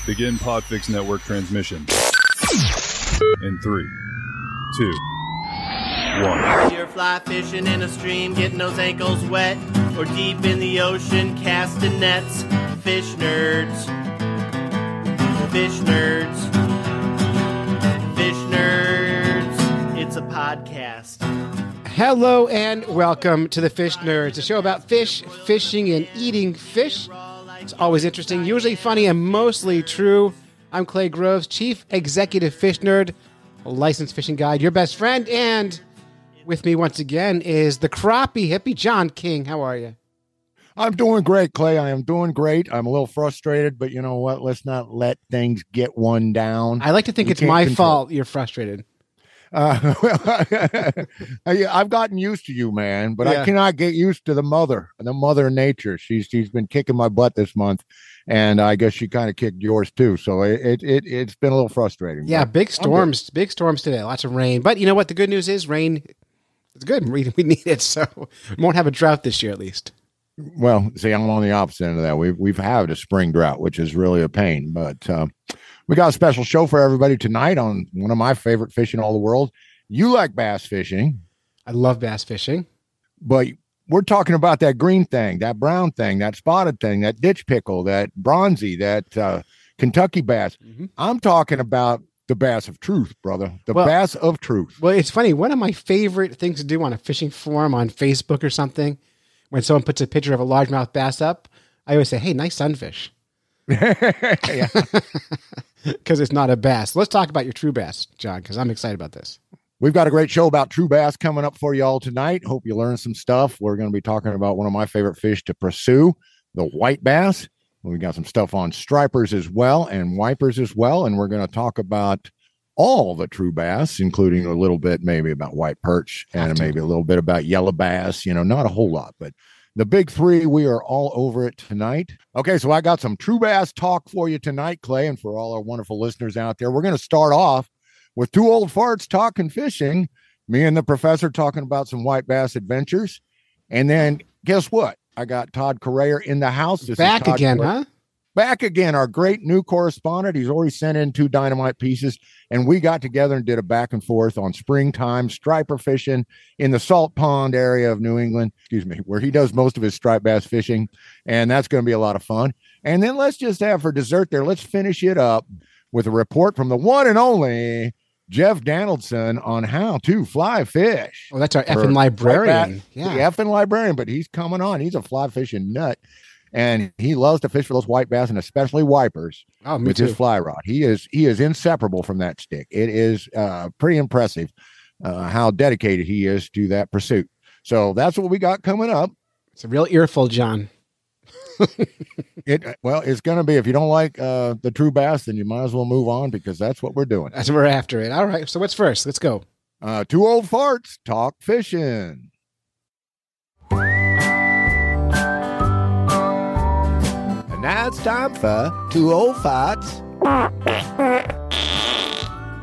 Begin Podfix Network transmission. In 3, 2, 1. You're fly fishing in a stream, getting those ankles wet, or deep in the ocean, casting nets. Fish nerds. Fish nerds. Fish nerds. It's a podcast. Hello and welcome to the Fish Nerds, a show about fish, fishing, and eating fish. It's always interesting, usually funny, and mostly true. I'm Clay Groves, Chief Executive Fish Nerd, a licensed fishing guide, your best friend, and with me once again is the crappie hippie, John King. How are you? I'm doing great, Clay. I am doing great. I'm a little frustrated, but you know what? Let's not let things get one down. I like to think it's my fault you're frustrated. I've gotten used to you, man, but I cannot get used to the mother nature. She's been kicking my butt this month, and I guess she kind of kicked yours too. So it's been a little frustrating. Yeah, big storms today, lots of rain. But you know what? The good news is rain is good. We need it, so we won't have a drought this year at least. Well, see, I'm on the opposite end of that. We've had a spring drought, which is really a pain, but we got a special show for everybody tonight on one of my favorite fish in all the world. You like bass fishing. I love bass fishing. But we're talking about that green thing, that brown thing, that spotted thing, that ditch pickle, that bronzy, that Kentucky bass. Mm-hmm. I'm talking about the bass of truth, brother. Bass of truth. Well, it's funny. One of my favorite things to do on a fishing forum on Facebook or something, when someone puts a picture of a largemouth bass up, I always say, hey, nice sunfish. Because it's not a bass. Let's talk about your true bass, John, because I'm excited about this. We've got a great show about true bass coming up for you all tonight. Hope you learn some stuff. We're going to be talking about one of my favorite fish to pursue, the white bass. We got some stuff on stripers as well and wipers as well. And we're going to talk about all the true bass, including a little bit maybe about white perch and maybe a little bit about yellow bass. You know, not a whole lot, but the big three, we are all over it tonight. Okay, so I got some true bass talk for you tonight, Clay, and for all our wonderful listeners out there. We're going to start off with two old farts talking fishing, me and the professor talking about some white bass adventures. And then guess what? I got Todd Correa in the house. Back again, huh? Back again, our great new correspondent. He's already sent in 2 dynamite pieces, and we got together and did a back and forth on springtime striper fishing in the Salt Pond area of New England, where he does most of his striped bass fishing, and that's going to be a lot of fun. And then let's just have for dessert there, let's finish it up with a report from the one and only Jeff Danaldson on how to fly fish. Oh, that's our effing librarian. The effing librarian, but he's coming on. He's a fly fishing nut. And he loves to fish for those white bass and especially wipers with his fly rod. He is inseparable from that stick. It is pretty impressive how dedicated he is to that pursuit. So that's what we got coming up. It's a real earful, John. It's going to be. If you don't like the true bass, then you might as well move on because that's what we're doing. That's what we're after it. All right. So what's first? Let's go. Two old farts talk fishing. Now it's time for two old farts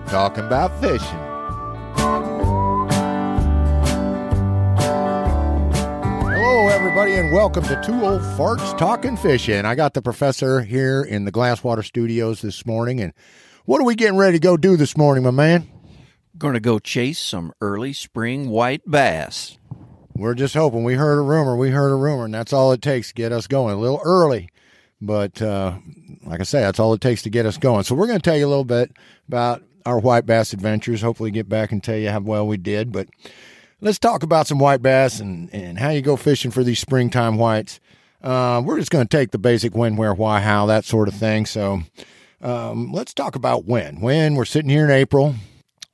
talking about fishing. Hello, everybody, and welcome to Two Old Farts Talking Fishing. I got the professor here in the Glasswater Studios this morning, and what are we getting ready to go do this morning, my man? Going to go chase some early spring white bass. We're just hoping. We heard a rumor, and that's all it takes to get us going. A little early. But like I say, that's all it takes to get us going. So we're going to tell you a little bit about our white bass adventures, hopefully get back and tell you how well we did. But let's talk about some white bass and how you go fishing for these springtime whites. We're just going to take the basic when, where, why, how, that sort of thing. So let's talk about when. When we're sitting here in April,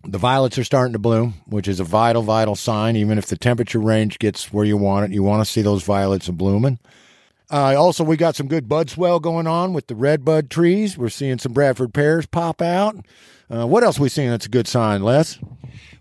the violets are starting to bloom, which is a vital, vital sign. Even if the temperature range gets where you want it, you want to see those violets blooming. Also, we got some good bud swell going on with the red bud trees. We're seeing some Bradford pears pop out. What else are we seeing that's a good sign, Les?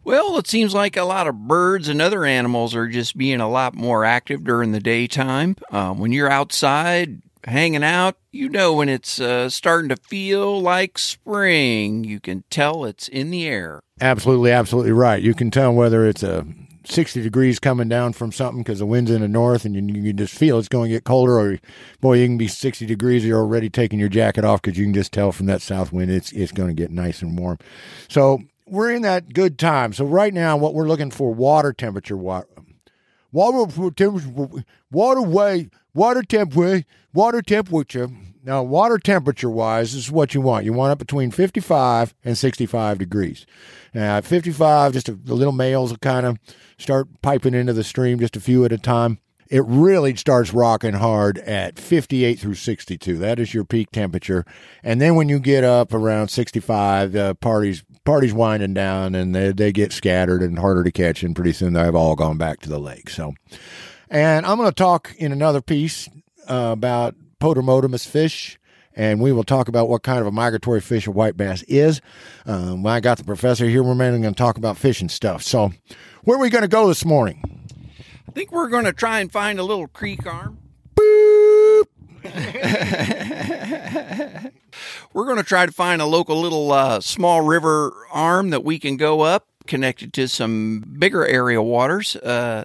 Well, it seems like a lot of birds and other animals are just being a lot more active during the daytime. When you're outside hanging out, you know when it's starting to feel like spring. You can tell it's in the air. Absolutely, absolutely right. You can tell whether it's a 60 degrees coming down from something because the wind's in the north, and you can just feel it's going to get colder. Or, boy, you can be 60 degrees. You're already taking your jacket off because you can just tell from that south wind it's going to get nice and warm. So we're in that good time. So right now, what we're looking for, water temperature. Water temperature. Now, water temperature-wise, this is what you want. You want it between 55 and 65 degrees. Now, at 55, just the little males will kind of start piping into the stream, just a few at a time. It really starts rocking hard at 58 through 62. That is your peak temperature. And then when you get up around 65, party's winding down, and they get scattered and harder to catch, and pretty soon they've all gone back to the lake. So, and I'm going to talk in another piece about potamotamus fish, and we will talk about what kind of a migratory fish a white bass is. When I got the professor here, we're mainly going to talk about fishing stuff. So where are we going to go this morning? I think we're going to try and find a little creek arm. Boop! We're going to try to find a local little small river arm that we can go up, connected to some bigger area waters.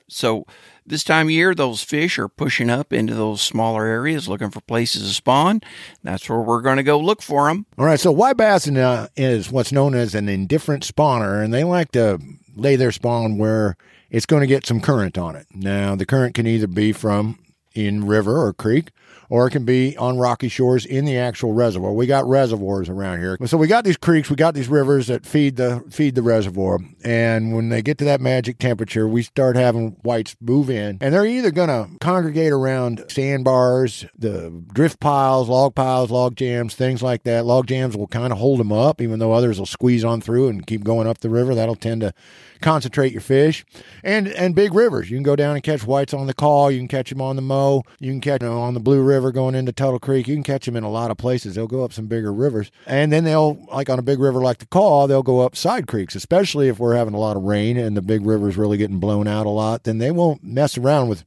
So this time of year, those fish are pushing up into those smaller areas, looking for places to spawn. That's where we're going to go look for them. All right, so white bass is what's known as an indifferent spawner, and they like to lay their spawn where it's going to get some current on it. Now, the current can either be from in river or creek, or it can be on rocky shores in the actual reservoir. We got reservoirs around here. So we got these creeks, we got these rivers that feed the reservoir. And when they get to that magic temperature, we start having whites move in. And they're either going to congregate around sandbars, the drift piles, log jams, things like that. Log jams will kind of hold them up, even though others will squeeze on through and keep going up the river. That'll tend to concentrate your fish. And big rivers. You can go down and catch whites on the Call. You can catch them on the Moe. You can catch them on the Blue River going into Tuttle Creek. You can catch them in a lot of places. They'll go up some bigger rivers. And then they'll, like on a big river like the Call, they'll go up side creeks, especially if we're having a lot of rain and the big river's really getting blown out a lot. Then they won't mess around with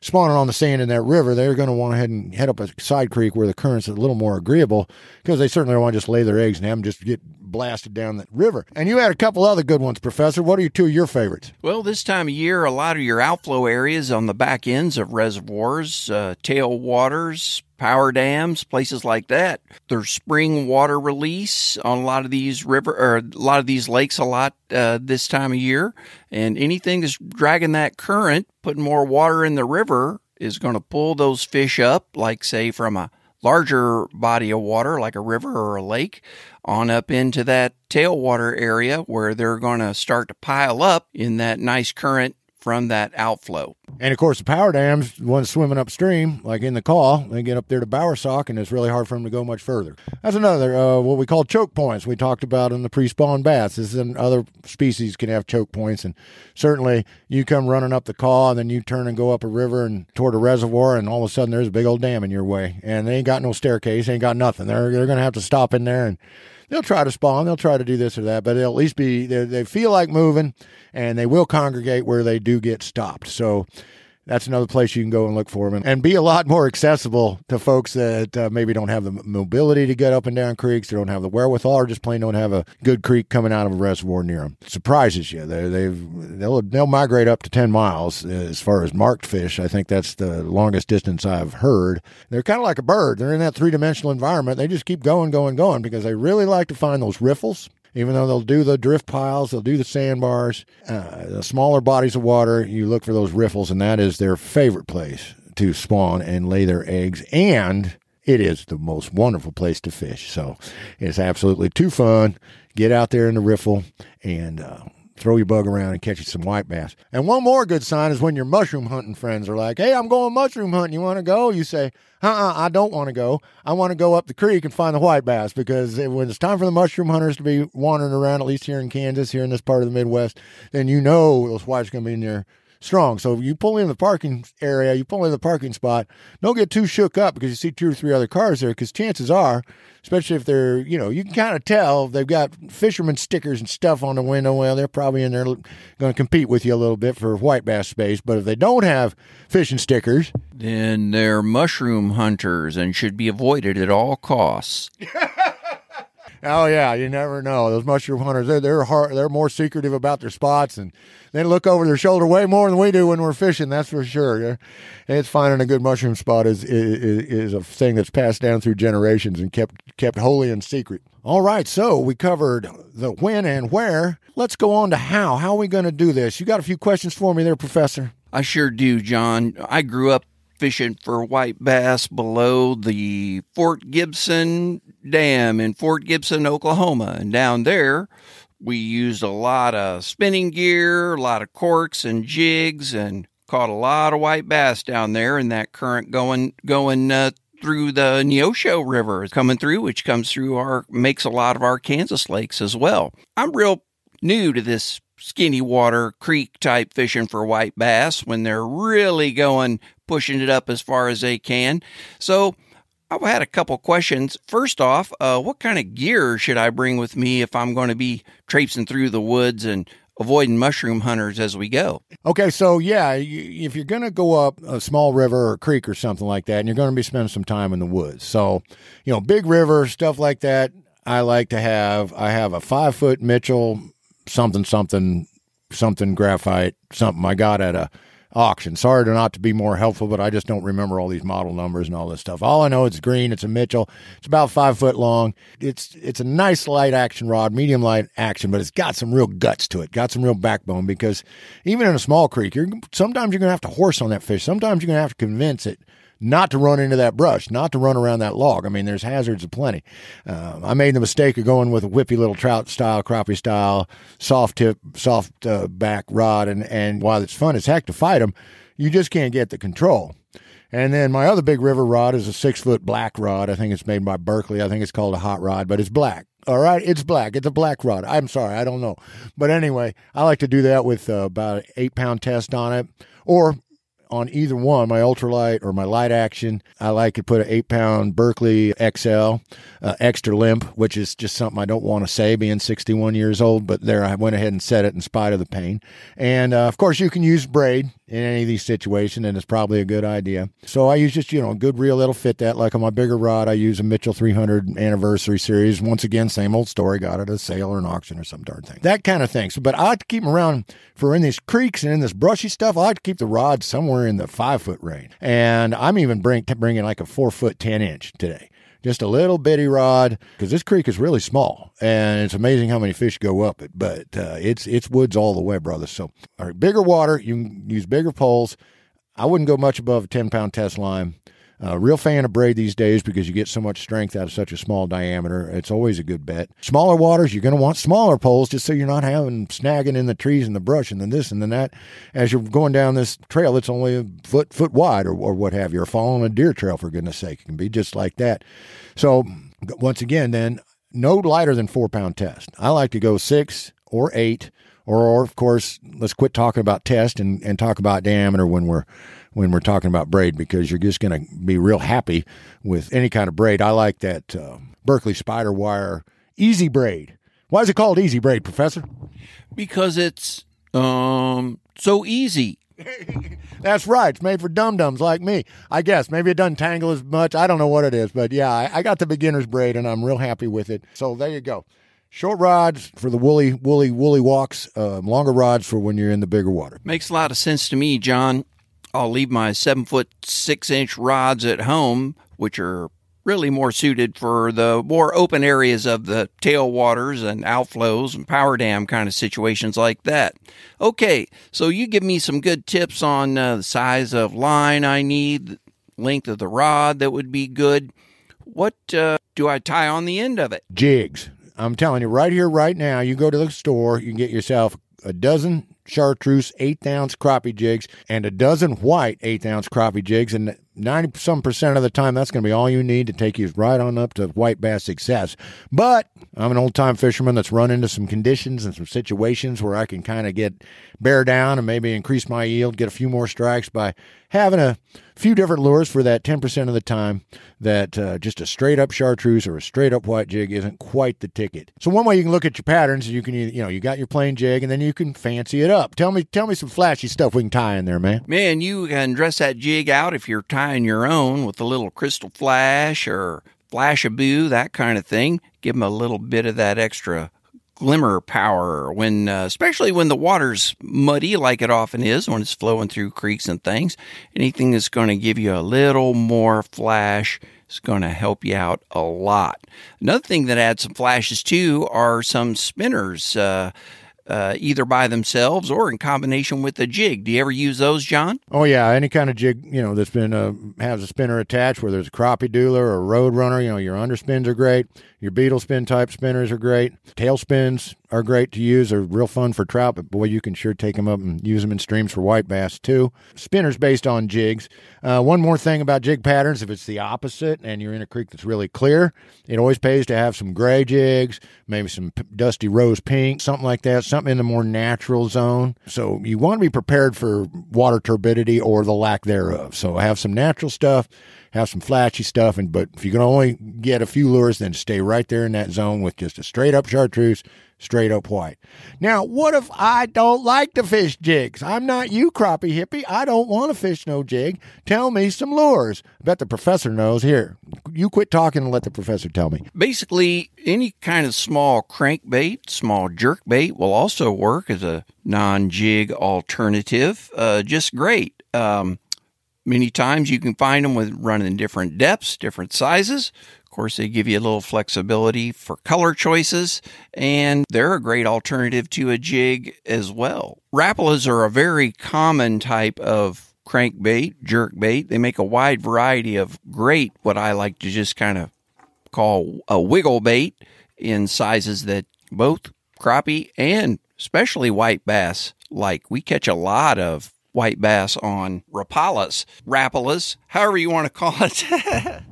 spawning on the sand in that river. They're going to want to head up a side creek where the current's a little more agreeable, because they certainly don't want to just lay their eggs and have them just get blasted down the river. And you had a couple other good ones, Professor. What are two of your favorites? Well, this time of year, a lot of your outflow areas on the back ends of reservoirs, tailwaters, power dams, places like that. There's spring water release on a lot of these lakes this time of year. And anything that's dragging that current, putting more water in the river, is going to pull those fish up, like, say, from a larger body of water, like a river or a lake, on up into that tailwater area where they're going to start to pile up in that nice current from that outflow. And, of course, the power dams, the ones swimming upstream, like in the Call, they get up there to Bowersock, and it's really hard for them to go much further. That's another, what we call choke points we talked about in the pre-spawn bass. This is other species can have choke points, and certainly you come running up the Call, and then you turn and go up a river and toward a reservoir, and all of a sudden there's a big old dam in your way, and they ain't got no staircase, ain't got nothing. They're going to have to stop in there, and they'll try to spawn, they'll try to do this or that, but they'll at least they feel like moving, and they will congregate where they do get stopped. So that's another place you can go and look for them and be a lot more accessible to folks that maybe don't have the mobility to get up and down creeks, or don't have the wherewithal, or just plain don't have a good creek coming out of a reservoir near them. It surprises you. They'll migrate up to 10 miles as far as marked fish. I think that's the longest distance I've heard. They're kind of like a bird. They're in that three-dimensional environment. They just keep going, because they really like to find those riffles. Even though they'll do the drift piles, they'll do the sandbars, the smaller bodies of water, you look for those riffles, and that is their favorite place to spawn and lay their eggs. And it is the most wonderful place to fish. So it's absolutely too fun. Get out there in the riffle and throw your bug around and catch you some white bass. And one more good sign is when your mushroom hunting friends are like, hey, I'm going mushroom hunting. You want to go? You say, I don't want to go. I want to go up the creek and find the white bass, because when it's time for the mushroom hunters to be wandering around, at least here in Kansas, here in this part of the Midwest, then you know those whites are going to be in there strong. So you pull in the parking area, you pull in the parking spot, don't get too shook up because you see 2 or 3 other cars there, because chances are, especially if they're, you can kind of tell they've got fisherman stickers and stuff on the window. Well, they're probably in there going to compete with you a little bit for white bass space. But if they don't have fishing stickers, then they're mushroom hunters and should be avoided at all costs. Oh yeah, you never know. Those mushroom hunters, they're more secretive about their spots, and they look over their shoulder way more than we do when we're fishing. That's for sure. It's finding a good mushroom spot is a thing that's passed down through generations and kept wholly in secret. All right, so we covered the when and where. Let's go on to how. How are we going to do this? You got a few questions for me there, Professor? I sure do, John. I grew up fishing for white bass below the Fort Gibson Dam in Fort Gibson, Oklahoma. And down there, we used a lot of spinning gear, a lot of corks and jigs, and caught a lot of white bass down there in that current going through the Neosho River coming through, which comes through makes a lot of our Kansas lakes as well. I'm real new to this skinny water creek type fishing for white bass when they're really pushing it up as far as they can. So I've had a couple questions. First off, what kind of gear should I bring with me if I'm going to be traipsing through the woods and avoiding mushroom hunters as we go? Okay, so yeah, if you're going to go up a small river or creek or something like that, and you're going to be spending some time in the woods. So, big river, stuff like that, I have a 5-foot Mitchell something graphite, something I got at a auction. Sorry not to be more helpful, but I just don't remember all these model numbers and all this stuff. All I know, it's green. It's a Mitchell. It's about 5 foot long. It's a nice light action rod, medium light action, but it's got some real guts to it. Got some real backbone, because even in a small creek, sometimes you're going to have to horse on that fish. Sometimes you're going to have to convince it not to run into that brush, not to run around that log. I mean, there's hazards aplenty. I made the mistake of going with a whippy little trout style, crappie style, soft back rod, and while it's fun as heck to fight them, you just can't get the control. And then my other big river rod is a 6-foot black rod. I think it's made by Berkeley. I think it's called a hot rod, but it's black. All right, it's black. It's a black rod. I'm sorry, I don't know. But anyway, I like to do that with about an 8-pound test on it, or on either one, my ultralight or my light action. I like to put an 8-pound Berkeley XL, extra limp, which is just something I don't want to say being 61 years old, but there I went ahead and said it in spite of the pain. And of course, you can use braid in any of these situations, and it's probably a good idea. So I use just, a good reel that'll fit that. Like on my bigger rod, I use a Mitchell 300 Anniversary Series. Once again, same old story, got it at a sale or an auction or some darn thing. That kind of thing. So, but I like to keep them around for in these creeks and in this brushy stuff. I like to keep the rod somewhere in the 5-foot range. And I'm even bringing like a 4-foot 10-inch today. Just a little bitty rod, because this creek is really small, and it's amazing how many fish go up it. But it's woods all the way, brother. So, all right, bigger water, you can use bigger poles. I wouldn't go much above a 10-pound test line. Real fan of braid these days because you get so much strength out of such a small diameter. It's always a good bet. Smaller waters, you're going to want smaller poles just so you're not snagging in the trees and the brush and then this and then that. As you're going down this trail that's only a foot wide or what have you, or following a deer trail, for goodness sake. It can be just like that. So once again, then, no lighter than 4-pound test. I like to go 6 or 8, or of course, let's quit talking about test and talk about diameter when we're talking about braid, because you're just going to be real happy with any kind of braid. I like that Berkeley Spider Wire Easy Braid. Why is it called Easy Braid, Professor? Because it's so easy. That's right. It's made for dum-dums like me, I guess. Maybe it doesn't tangle as much. I don't know what it is. But yeah, I got the beginner's braid, and I'm real happy with it. So there you go. Short rods for the woolly walks, longer rods for when you're in the bigger water. Makes a lot of sense to me, John. I'll leave my 7-foot 6-inch rods at home, which are really more suited for the more open areas of the tailwaters and outflows and power dam kind of situations like that. Okay, so you give me some good tips on the size of line I need, length of the rod that would be good. What do I tie on the end of it? Jigs. I'm telling you, right here, right now, you go to the store, you can get yourself a dozen chartreuse 8-ounce crappie jigs and a dozen white 8-ounce crappie jigs, and 90% of the time that's going to be all you need to take you right on up to white bass success. But I'm an old-time fisherman that's run into some conditions and some situations where I can kind of bear down and maybe increase my yield, get a few more strikes by having a few different lures for that 10% of the time that just a straight-up chartreuse or a straight-up white jig isn't quite the ticket. So one way you can look at your patterns is you can, you got your plain jig, and then you can fancy it up. Tell me some flashy stuff we can tie in there, man. Man, you can dress that jig out if you're tying your own with a little crystal flash or flash a boo, that kind of thing. Give them a little bit of that extra glimmer power when, especially when the water's muddy, like it often is when it's flowing through creeks and things. Anything that's going to give you a little more flash is going to help you out a lot. Another thing that adds some flashes too are some spinners, either by themselves or in combination with a jig. Do you ever use those, John? Oh yeah, any kind of jig, that's been has a spinner attached, whether it's a crappie doodler or a road runner. Your underspins are great. Your beetle spin type spinners are great. Tail spins are great to use. They're real fun for trout, but boy, you can sure take them up and use them in streams for white bass too. Spinners based on jigs. One more thing about jig patterns, if it's the opposite and you're in a creek that's really clear, it always pays to have some gray jigs, maybe some dusty rose pink, something like that, something in the more natural zone. So you want to be prepared for water turbidity or the lack thereof. So have some natural stuff, have some flashy stuff, but if you can only get a few lures, then stay right there in that zone with just a straight up chartreuse, straight up white. Now, what if I don't like to fish jigs? I'm not you, crappie hippie. I don't want to fish no jig. Tell me some lures. I bet the professor knows. Here, you quit talking and let the professor tell me. Basically, any kind of small crankbait, small jerkbait will also work as a non-jig alternative. Just great. Many times you can find them with running different depths, different sizes. Of course, they give you a little flexibility for color choices, and they're a great alternative to a jig as well. Rapalas are a very common type of crankbait, jerkbait. They make a wide variety of great, what I like to just kind of call a wiggle bait in sizes that both crappie and especially white bass like. We catch a lot of white bass on rapalas, however you want to call it.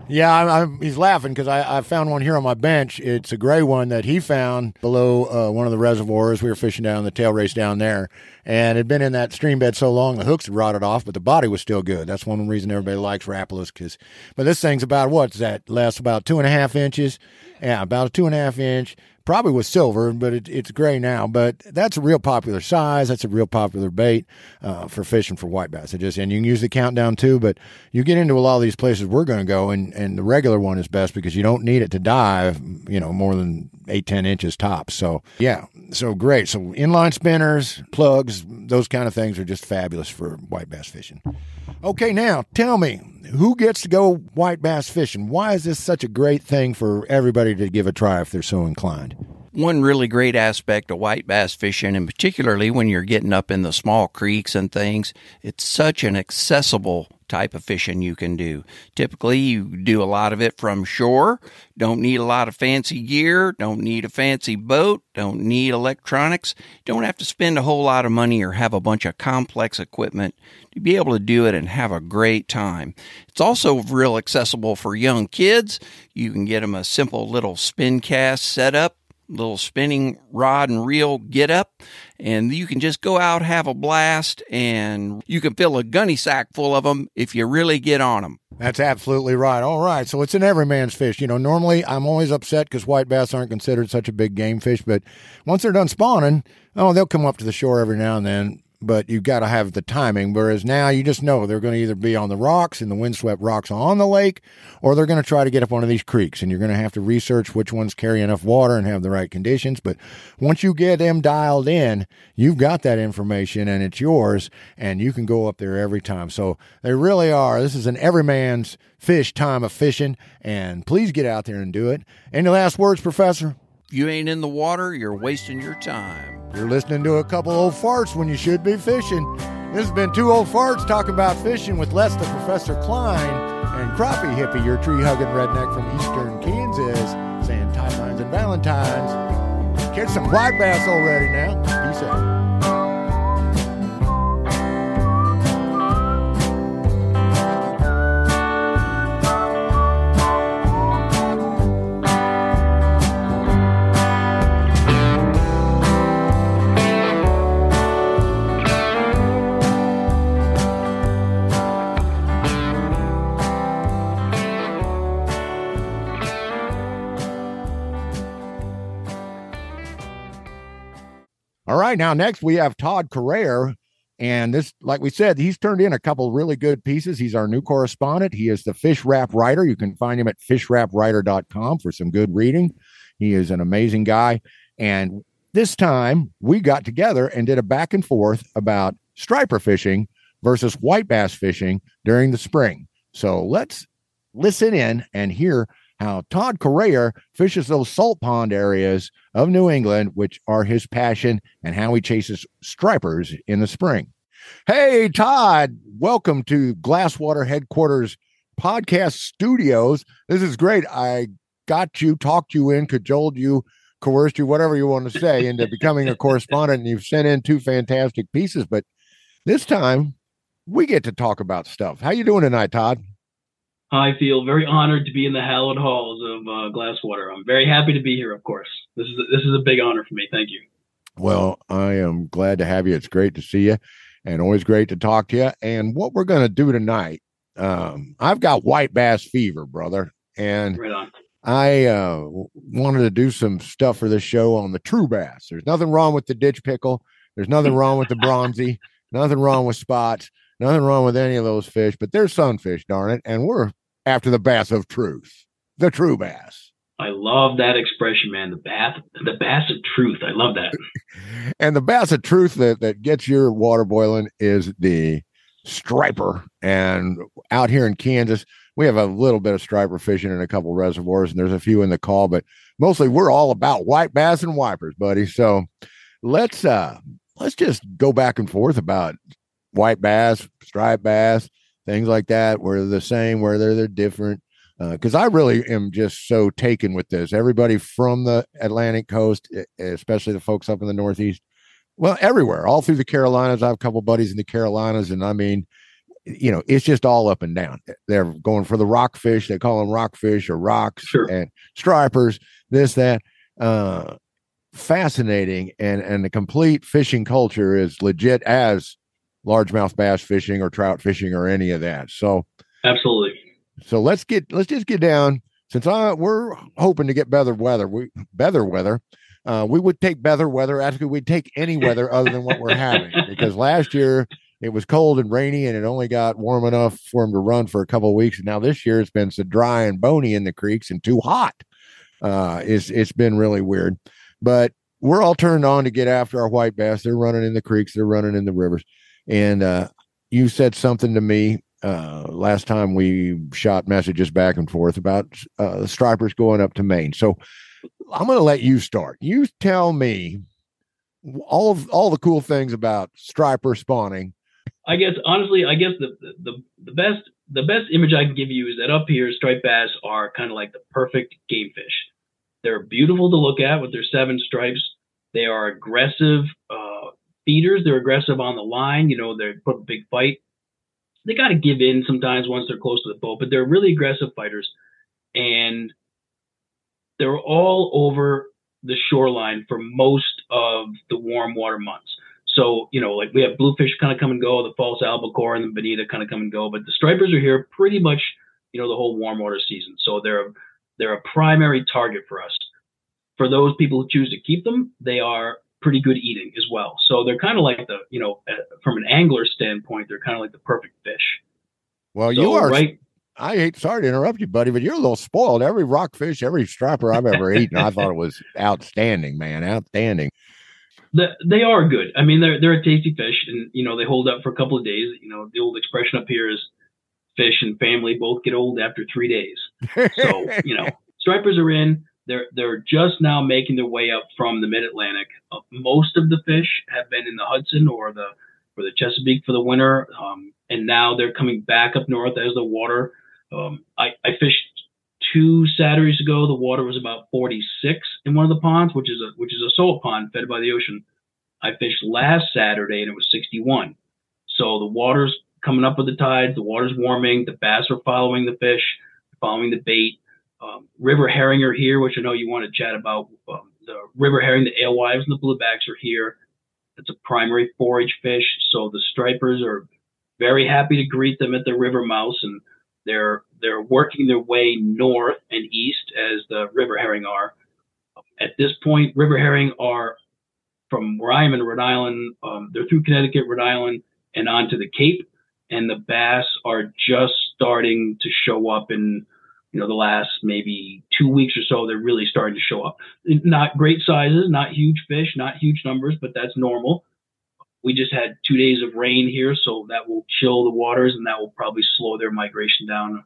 Yeah, he's laughing because I found one here on my bench. It's a gray one that he found below one of the reservoirs. We were fishing down the tail race down there, and it had been in that stream bed so long the hooks had rotted off, but the body was still good. That's one reason everybody likes rapalas. But this thing's about, what's that, lasts about 2.5 inches? Yeah, about a 2.5 inch. Probably was silver, but it's gray now. But that's a real popular size. That's a real popular bait for fishing for white bass. And you can use the countdown too. But you get into a lot of these places we're going to go, and the regular one is best because you don't need it to dive, more than 8-10 inches tops. So yeah, so great. So inline spinners, plugs, those kind of things are just fabulous for white bass fishing. Okay, now tell me, who gets to go white bass fishing? Why is this such a great thing for everybody to give a try if they're so inclined? One really great aspect of white bass fishing, and particularly when you're getting up in the small creeks and things, it's such an accessible type of fishing you can do. Typically, you do a lot of it from shore, don't need a lot of fancy gear, don't need a fancy boat, don't need electronics, don't have to spend a whole lot of money or have a bunch of complex equipment to be able to do it and have a great time. It's also real accessible for young kids. You can get them a simple little spin cast setup, little spinning rod and reel get up, and you can just go out, have a blast, and you can fill a gunny sack full of them if you really get on them. That's absolutely right. All right, so it's an everyman's fish. Normally I'm always upset because white bass aren't considered such a big game fish, but once they're done spawning, they'll come up to the shore every now and then. But you've got to have the timing, whereas now you just know they're going to either be on the rocks, in the windswept rocks on the lake, or they're going to try to get up one of these creeks, and you're going to have to research which ones carry enough water and have the right conditions. But once you get them dialed in, you've got that information, and it's yours, and you can go up there every time. So they really are. This is an everyman's fish time of fishing, and please get out there and do it. Any last words, Professor? If you ain't in the water, you're wasting your time. You're listening to a couple old farts when you should be fishing. This has been Two Old Farts talking about fishing with Les the Professor Klein and Crappie Hippie, your tree-hugging redneck from eastern Kansas, saying timelines and Valentines. Catch some white bass already now. Peace out. All right, now next we have Todd Carrere, And this, like we said, he's turned in a couple really good pieces. He's our new correspondent. He is the Fish Wrap Writer. You can find him at fishwrapwriter.com for some good reading. He is an amazing guy. And this time we got together and did a back and forth about striper fishing versus white bass fishing during the spring. So let's listen in and hear how Todd Correa fishes those salt pond areas of New England, which are his passion, and how he chases stripers in the spring. Hey, Todd, welcome to Glasswater Headquarters Podcast Studios. This is great. I got you, talked you in, cajoled you, coerced you, whatever you want to say, into becoming a correspondent, and you've sent in 2 fantastic pieces. But this time, we get to talk about stuff. How you doing tonight, Todd? I feel very honored to be in the hallowed halls of Glasswater. I'm very happy to be here, of course. This is a big honor for me. Thank you. Well, I am glad to have you. It's great to see you, and always great to talk to you. And what we're going to do tonight, I've got white bass fever, brother. And right on. I wanted to do some stuff for this show on the true bass. There's nothing wrong with the ditch pickle. There's nothing wrong with the bronzy. Nothing wrong with spots. Nothing wrong with any of those fish. But they're sunfish, darn it. And we're after the bass of truth, the true bass. I love that expression, man. The bass of truth. I love that. And the bass of truth that gets your water boiling is the striper. And out here in Kansas, we have a little bit of striper fishing in a couple reservoirs, and there's a few in the call, but mostly we're all about white bass and wipers, buddy. So let's just go back and forth about white bass, striped bass, things like that, where they're the same, where they're different. Because I really am just so taken with this. Everybody from the Atlantic coast, especially the folks up in the Northeast, well, everywhere, all through the Carolinas. I have a couple buddies in the Carolinas, and I mean, it's just all up and down. They're going for the rockfish. They call them rockfish or rocks, sure, and stripers, this, that. Fascinating. And the complete fishing culture is legit as largemouth bass fishing or trout fishing or any of that. So absolutely. So let's just get down. Since we're hoping to get better weather, we would take better weather. Actually, we'd take any weather other than what we're having, because last year it was cold and rainy, and it only got warm enough for them to run for a couple of weeks. And now this year it's been so dry and bony in the creeks and too hot. It's been really weird, but we're all turned on to get after our white bass. They're running in the creeks, they're running in the rivers. And you said something to me last time we shot messages back and forth about the stripers going up to Maine. So I'm going to let you start. You tell me all the cool things about striper spawning. I guess honestly, the best image I can give you is that up here, striped bass are kind of like the perfect game fish. They're beautiful to look at with their 7 stripes. They are aggressive feeders. They're aggressive on the line. They put a big fight. They got to give in sometimes once they're close to the boat, but they're really aggressive fighters. And they're all over the shoreline for most of the warm water months. So, like we have bluefish kind of come and go, the false albacore and the bonita kind of come and go, but the stripers are here pretty much, the whole warm water season. So they're a primary target for us. For those people who choose to keep them, they are pretty good eating as well. So they're kind of like from an angler standpoint, they're kind of like the perfect fish. Well, so, you are right. Sorry to interrupt you, buddy, but you're a little spoiled. Every rockfish, every striper I've ever eaten, I thought it was outstanding, man. Outstanding. They are good. I mean, they're a tasty fish, and they hold up for a couple of days. The old expression up here is fish and family both get old after 3 days. So, stripers are in. They're just now making their way up from the Mid-Atlantic. Most of the fish have been in the Hudson or the Chesapeake for the winter, and now they're coming back up north as the water. I fished 2 Saturdays ago. The water was about 46 in one of the ponds, which is a salt pond fed by the ocean. I fished last Saturday and it was 61. So the water's coming up with the tides. The water's warming. The bass are following the fish, following the bait. River herring are here, which I know you want to chat about. The river herring, the alewives, and the bluebacks are here. It's a primary forage fish, so the stripers are very happy to greet them at the river mouths, and they're working their way north and east as the river herring are. At this point, river herring are from where I am in Rhode Island. They're through Connecticut, Rhode Island, and onto the Cape. And the bass are just starting to show up in, the last maybe 2 weeks or so. They're really starting to show up. Not great sizes, not huge fish, not huge numbers, but that's normal. We just had 2 days of rain here, so that will chill the waters, and that will probably slow their migration down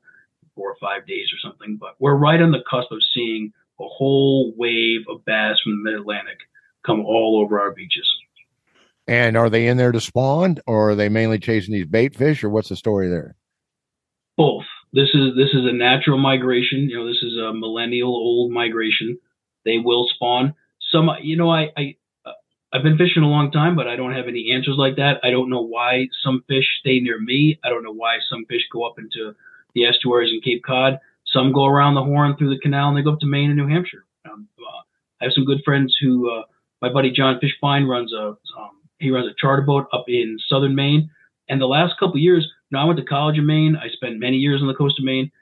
4 or 5 days or something. But we're right on the cusp of seeing a whole wave of bass from the Mid-Atlantic come all over our beaches. And are they in there to spawn, or are they mainly chasing these bait fish, or what's the story there? Both. This is a natural migration. This is a millennial-old migration. They will spawn. Some, I've been fishing a long time, but I don't have any answers like that. I don't know why some fish stay near me. I don't know why some fish go up into the estuaries in Cape Cod. Some go around the Horn through the canal, and they go up to Maine and New Hampshire. I have some good friends who, my buddy John Fishbein runs a charter boat up in southern Maine. And the last couple of years, I went to college in Maine. I spent many years on the coast of Maine.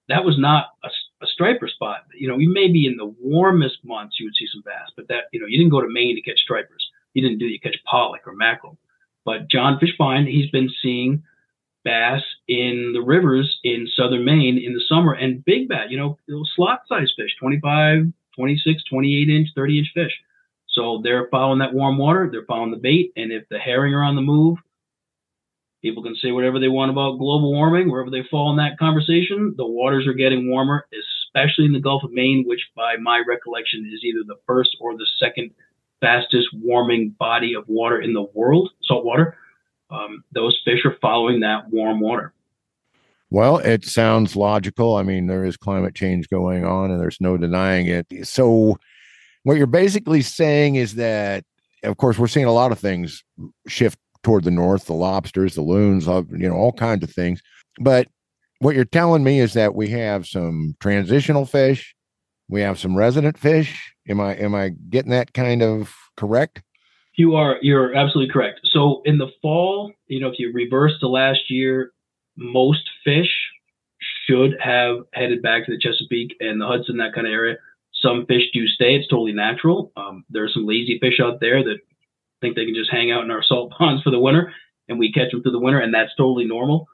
That was not a striper spot. We may be in the warmest months you would see some bass, but that, you didn't go to Maine to catch stripers. You catch pollock or mackerel. But John Fishbein, he's been seeing bass in the rivers in southern Maine in the summer, and big bass, little slot size fish, 25, 26, 28 inch, 30 inch fish. So they're following that warm water. They're following the bait. And if the herring are on the move, people can say whatever they want about global warming. Wherever they fall in that conversation, the waters are getting warmer, especially in the Gulf of Maine, which by my recollection is either the first or the second fastest warming body of water in the world, salt water. Those fish are following that warm water. Well, it sounds logical. I mean, there is climate change going on, and there's no denying it. So what you're basically saying is that, of course, we're seeing a lot of things shift toward the north, the lobsters, the loons, all kinds of things. But what you're telling me is that we have some transitional fish, we have some resident fish. Am I getting that kind of correct? You're absolutely correct. So in the fall, if you reverse to last year, most fish should have headed back to the Chesapeake and the Hudson, that kind of area. Some fish do stay. It's totally natural. There are some lazy fish out there that think they can just hang out in our salt ponds for the winter, and we catch them through the winter, and that's totally normal.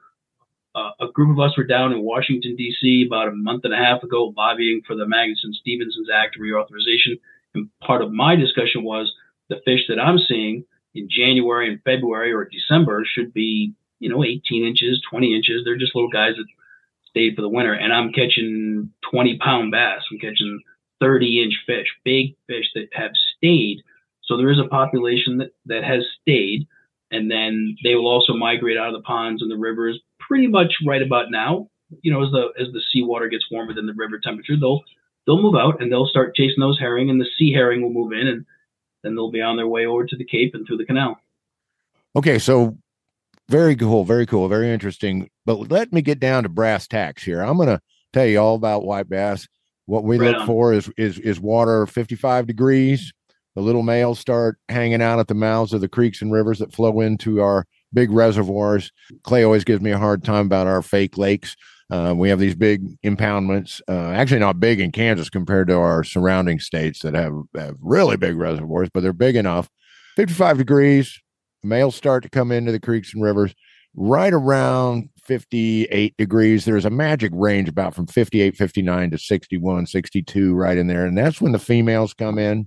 A group of us were down in Washington, D.C. about a month and a half ago lobbying for the Magnuson-Stevens Act reauthorization, and part of my discussion was the fish that I'm seeing in January and February or December should be, 18 inches, 20 inches. They're just little guys that stayed for the winter, and I'm catching 20-pound bass. I'm catching 30-inch fish, big fish that have stayed. So there is a population that has stayed, and then they will also migrate out of the ponds and the rivers pretty much right about now. As the seawater gets warmer than the river temperature, they'll move out and they'll start chasing those herring, and the sea herring will move in, and then they'll be on their way over to the Cape and through the canal. Okay, so very cool, very interesting. But let me get down to brass tacks here. I'm going to tell you all about white bass. What we look for is water 55 degrees. The little males start hanging out at the mouths of the creeks and rivers that flow into our big reservoirs. Clay always gives me a hard time about our fake lakes. We have these big impoundments, actually not big in Kansas compared to our surrounding states that have really big reservoirs, but they're big enough. 55 degrees, males start to come into the creeks and rivers. Right around 58 degrees, there's a magic range about from 58, 59 to 61, 62 right in there. And that's when the females come in.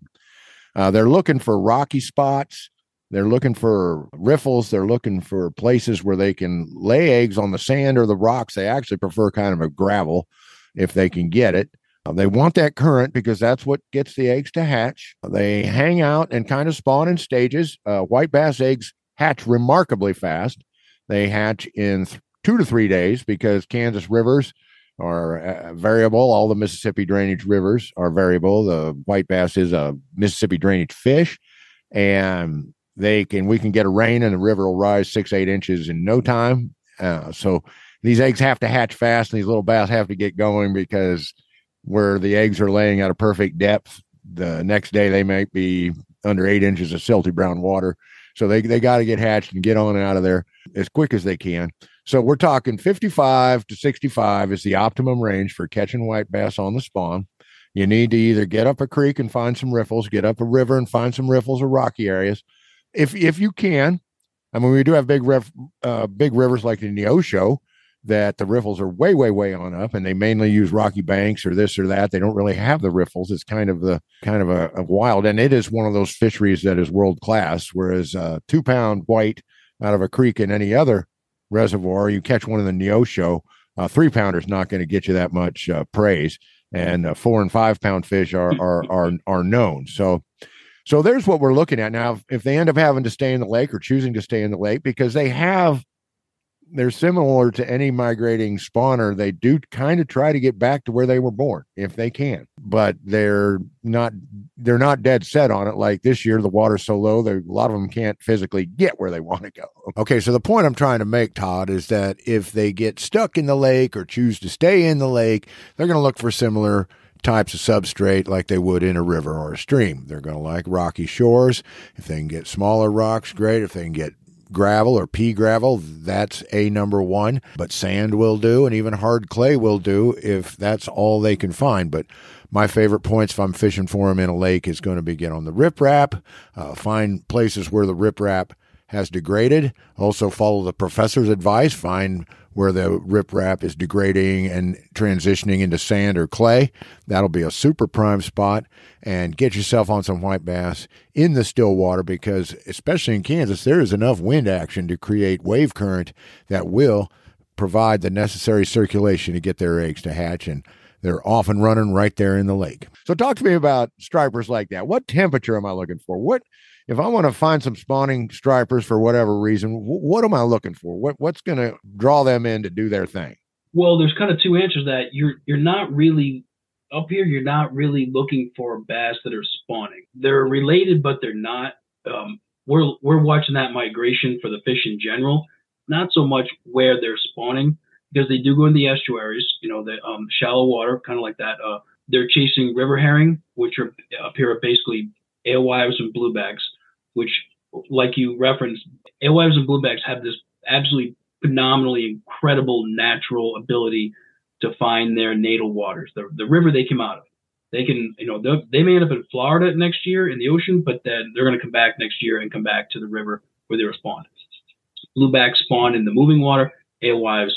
They're looking for rocky spots. They're looking for riffles. They're looking for places where they can lay eggs on the sand or the rocks. They actually prefer kind of a gravel if they can get it. They want that current because that's what gets the eggs to hatch. They hang out and kind of spawn in stages. White bass eggs hatch remarkably fast. They hatch in 2 to 3 days because Kansas rivers are variable. All the Mississippi drainage rivers are variable. The white bass is a Mississippi drainage fish, and we can get a rain and the river will rise 6-8 inches in no time. So these eggs have to hatch fast, and these little bass have to get going because where the eggs are laying at a perfect depth, the next day they might be under 8 inches of silty brown water. So they got to get hatched and get on and out of there as quick as they can. So we're talking 55 to 65 is the optimum range for catching white bass on the spawn. You need to either get up a creek and find some riffles, get up a river and find some riffles or rocky areas. If you can, I mean, we do have big rivers like the Neosho that the riffles are way, way, way on up, and they mainly use rocky banks or this or that. They don't really have the riffles. It's kind of a wild, and it is one of those fisheries that is world class. Whereas 2-pound white out of a creek in any other reservoir, you catch one in the Neosho, 3-pounder is not going to get you that much praise, and 4 and 5-pound fish are known. So there's what we're looking at now. If they end up having to stay in the lake or choosing to stay in the lake because they're similar to any migrating spawner. They do kind of try to get back to where they were born if they can, but they're not dead set on it. Like this year, the water's so low that a lot of them can't physically get where they want to go. Okay, so the point I'm trying to make, Todd, is that if they get stuck in the lake or choose to stay in the lake, they're going to look for similar types of substrate like they would in a river or a stream. They're going to like rocky shores. If they can get smaller rocks, great. If they can get gravel or pea gravel, that's number one, but sand will do, and even hard clay will do if that's all they can find. But my favorite points if I'm fishing for them in a lake is going to be get on the riprap, find places where the riprap has degraded. Also follow the professor's advice, find where the riprap is degrading and transitioning into sand or clay. That'll be a super prime spot, and get yourself on some white bass in the still water because, especially in Kansas, there is enough wind action to create wave current that will provide the necessary circulation to get their eggs to hatch, and they're off and running right there in the lake. So talk to me about stripers like that. What temperature am I looking for? If I want to find some spawning stripers for whatever reason, what am I looking for? What's going to draw them in to do their thing? Well, there's kind of two answers to that. You're not really up here. You're not really looking for bass that are spawning. They're related, but they're not. We're watching that migration for the fish in general, not so much where they're spawning because they do go in the estuaries. The shallow water, kind of like that. They're chasing river herring, which are up here are basically alewives and bluebacks, which, like you referenced, alewives and bluebacks have this absolutely phenomenally incredible natural ability to find their natal waters, the river they came out of. They can, they may end up in Florida next year in the ocean, but then they're going to come back next year and come back to the river where they were spawned. Bluebacks spawn in the moving water. Alewives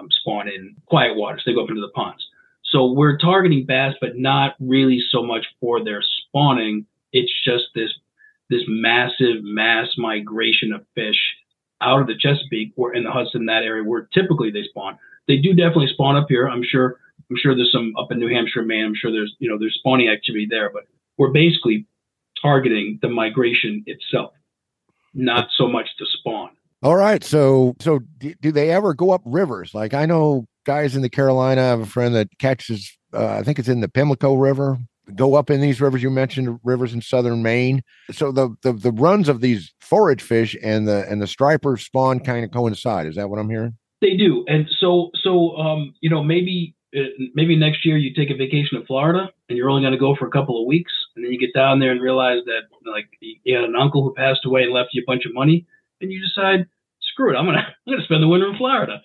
spawn in quiet waters. They go up into the ponds. So we're targeting bass, but not really so much for their spawning. It's just this massive mass migration of fish out of the Chesapeake or in the Hudson, that area where typically they spawn. They do definitely spawn up here. I'm sure there's some up in New Hampshire, Maine. I'm sure there's spawning activity there, but we're basically targeting the migration itself, not so much the spawn. All right. So do they ever go up rivers? Like I know guys in the Carolina, I have a friend that catches, I think it's in the Pimlico River, go up in these rivers. You mentioned rivers in southern Maine. So the runs of these forage fish and the striper spawn kind of coincide. Is that what I'm hearing? They do. And so maybe next year you take a vacation to Florida and you're only going to go for a couple of weeks. And then you get down there and realize that like you had an uncle who passed away and left you a bunch of money. And you decide, screw it, I'm gonna spend the winter in Florida.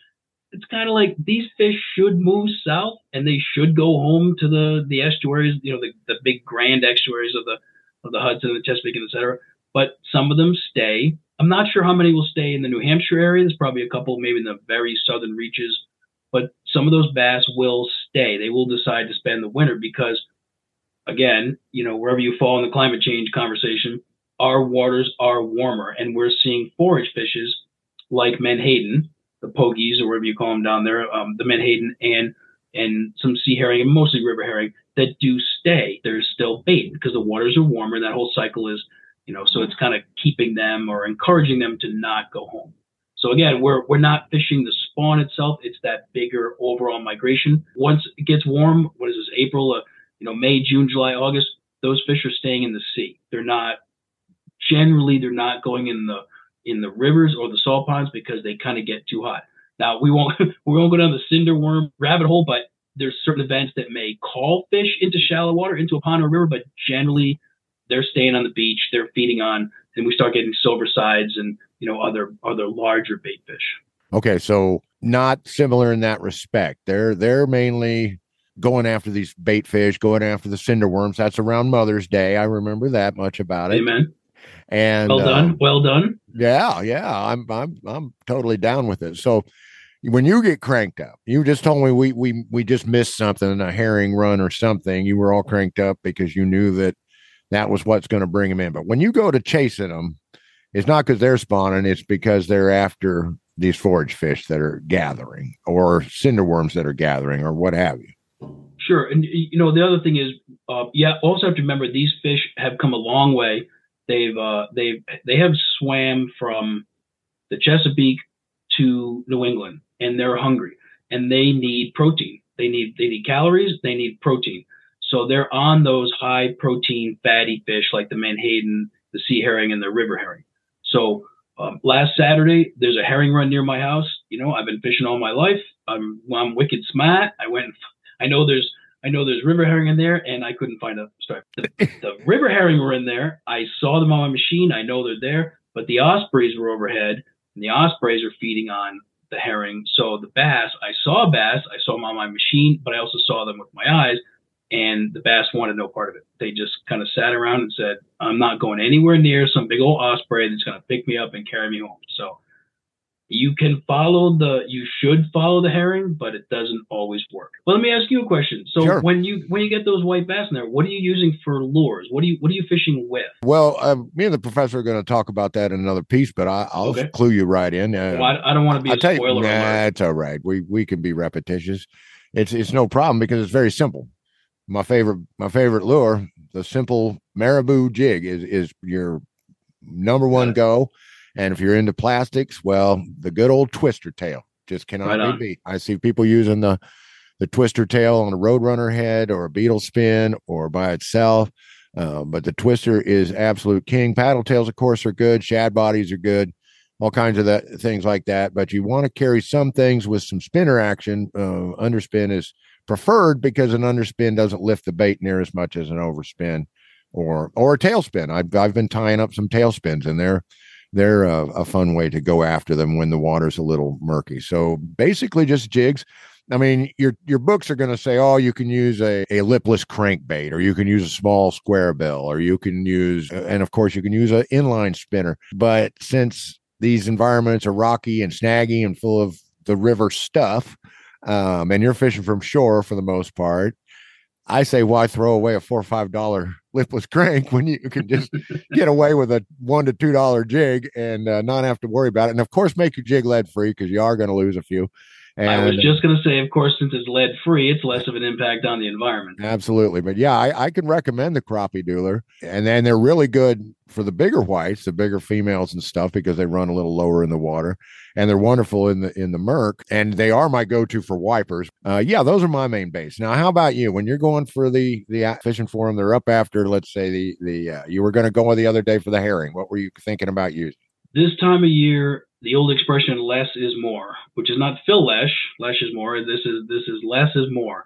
It's kind of like these fish should move south and they should go home to the estuaries, the big grand estuaries of the Hudson, the Chesapeake, and et cetera. But some of them stay. I'm not sure how many will stay in the New Hampshire area. There's probably a couple, maybe in the very southern reaches. But some of those bass will stay. They will decide to spend the winter because, again, wherever you fall in the climate change conversation, our waters are warmer, and we're seeing forage fishes like menhaden, the pogies, or whatever you call them down there, the menhaden and some sea herring, and mostly river herring, that do stay. They're still bait because the waters are warmer. That whole cycle is, so it's kind of keeping them or encouraging them to not go home. So again, we're not fishing the spawn itself. It's that bigger overall migration. Once it gets warm, what is this, April, May, June, July, August, those fish are staying in the sea. They're not going in the rivers or the salt ponds because they kind of get too hot. Now we won't go down the cinder worm rabbit hole, but there's certain events that may call fish into shallow water, into a pond or river, but generally they're staying on the beach, they're feeding on, and we start getting silver sides and other larger bait fish. Okay, so not similar in that respect. They're mainly going after these bait fish, going after the cinder worms. That's around Mother's Day. I remember that much about it. Amen. And Well done. Well done. Yeah, I'm totally down with it. So when you get cranked up, you just told me we just missed something, a herring run or something. You were all cranked up because you knew that was what's going to bring them in. But when you go to chasing them, it's not because they're spawning, it's because they're after these forage fish that are gathering, or cinder worms that are gathering, or what have you. Sure. And the other thing is, also have to remember these fish have come a long way. They have swam from the Chesapeake to New England, and they're hungry, and they need protein. They need calories. They need protein. So they're on those high protein fatty fish like the menhaden, the sea herring, and the river herring. So last Saturday, there's a herring run near my house. I've been fishing all my life. I'm wicked smart. I know there's river herring in there, and I couldn't find the river herring were in there. I saw them on my machine. I know they're there, but the ospreys were overhead, and the ospreys are feeding on the herring. So the bass, I saw them on my machine, but I also saw them with my eyes, and the bass wanted no part of it. They just kind of sat around and said, I'm not going anywhere near some big old osprey that's going to pick me up and carry me home. So you should follow the herring, but it doesn't always work. Well, let me ask you a question. So Sure. when you get those white bass in there, what are you using for lures? What are you fishing with? Well, me and the professor are going to talk about that in another piece, but I'll clue you right in. Well, I don't want to be a spoiler alert. It's all right. We can be repetitious. It's no problem because it's very simple. My favorite lure, the simple marabou jig, is your number one go. And if you're into plastics, well, the good old twister tail just cannot be beat. I see people using the twister tail on a Roadrunner head or a beetle spin or by itself. But the twister is absolute king. Paddle tails, of course, are good. Shad bodies are good. All kinds of things like that. But you want to carry some things with some spinner action. Underspin is preferred because an underspin doesn't lift the bait near as much as an overspin or a tailspin. I've been tying up some tailspins, and they're a fun way to go after them when the water's a little murky. So basically just jigs. I mean, your books are going to say, oh, you can use a lipless crankbait, or you can use a small square bill, or you can use, and of course you can use an inline spinner. But since these environments are rocky and snaggy and full of the river stuff, and you're fishing from shore for the most part, I say, why throw away a $4 or $5 lipless crank when you can just get away with a $1 to $2 jig and not have to worry about it? And of course, make your jig lead free, because you are going to lose a few. And I was just going to say, of course, since it's lead free, it's less of an impact on the environment. Absolutely. But yeah, I can recommend the crappie Dueler. And then they're really good for the bigger whites, the bigger females and stuff, because they run a little lower in the water, and they're wonderful in the murk, and they are my go-to for wipers. Yeah, those are my main base. Now, how about you? When you're going for the fishing for them, they're up after, let's say you were going to go the other day for the herring. What were you thinking about using? This time of year, the old expression "less is more," which is not Phil Lesh. Less is more. This is less is more.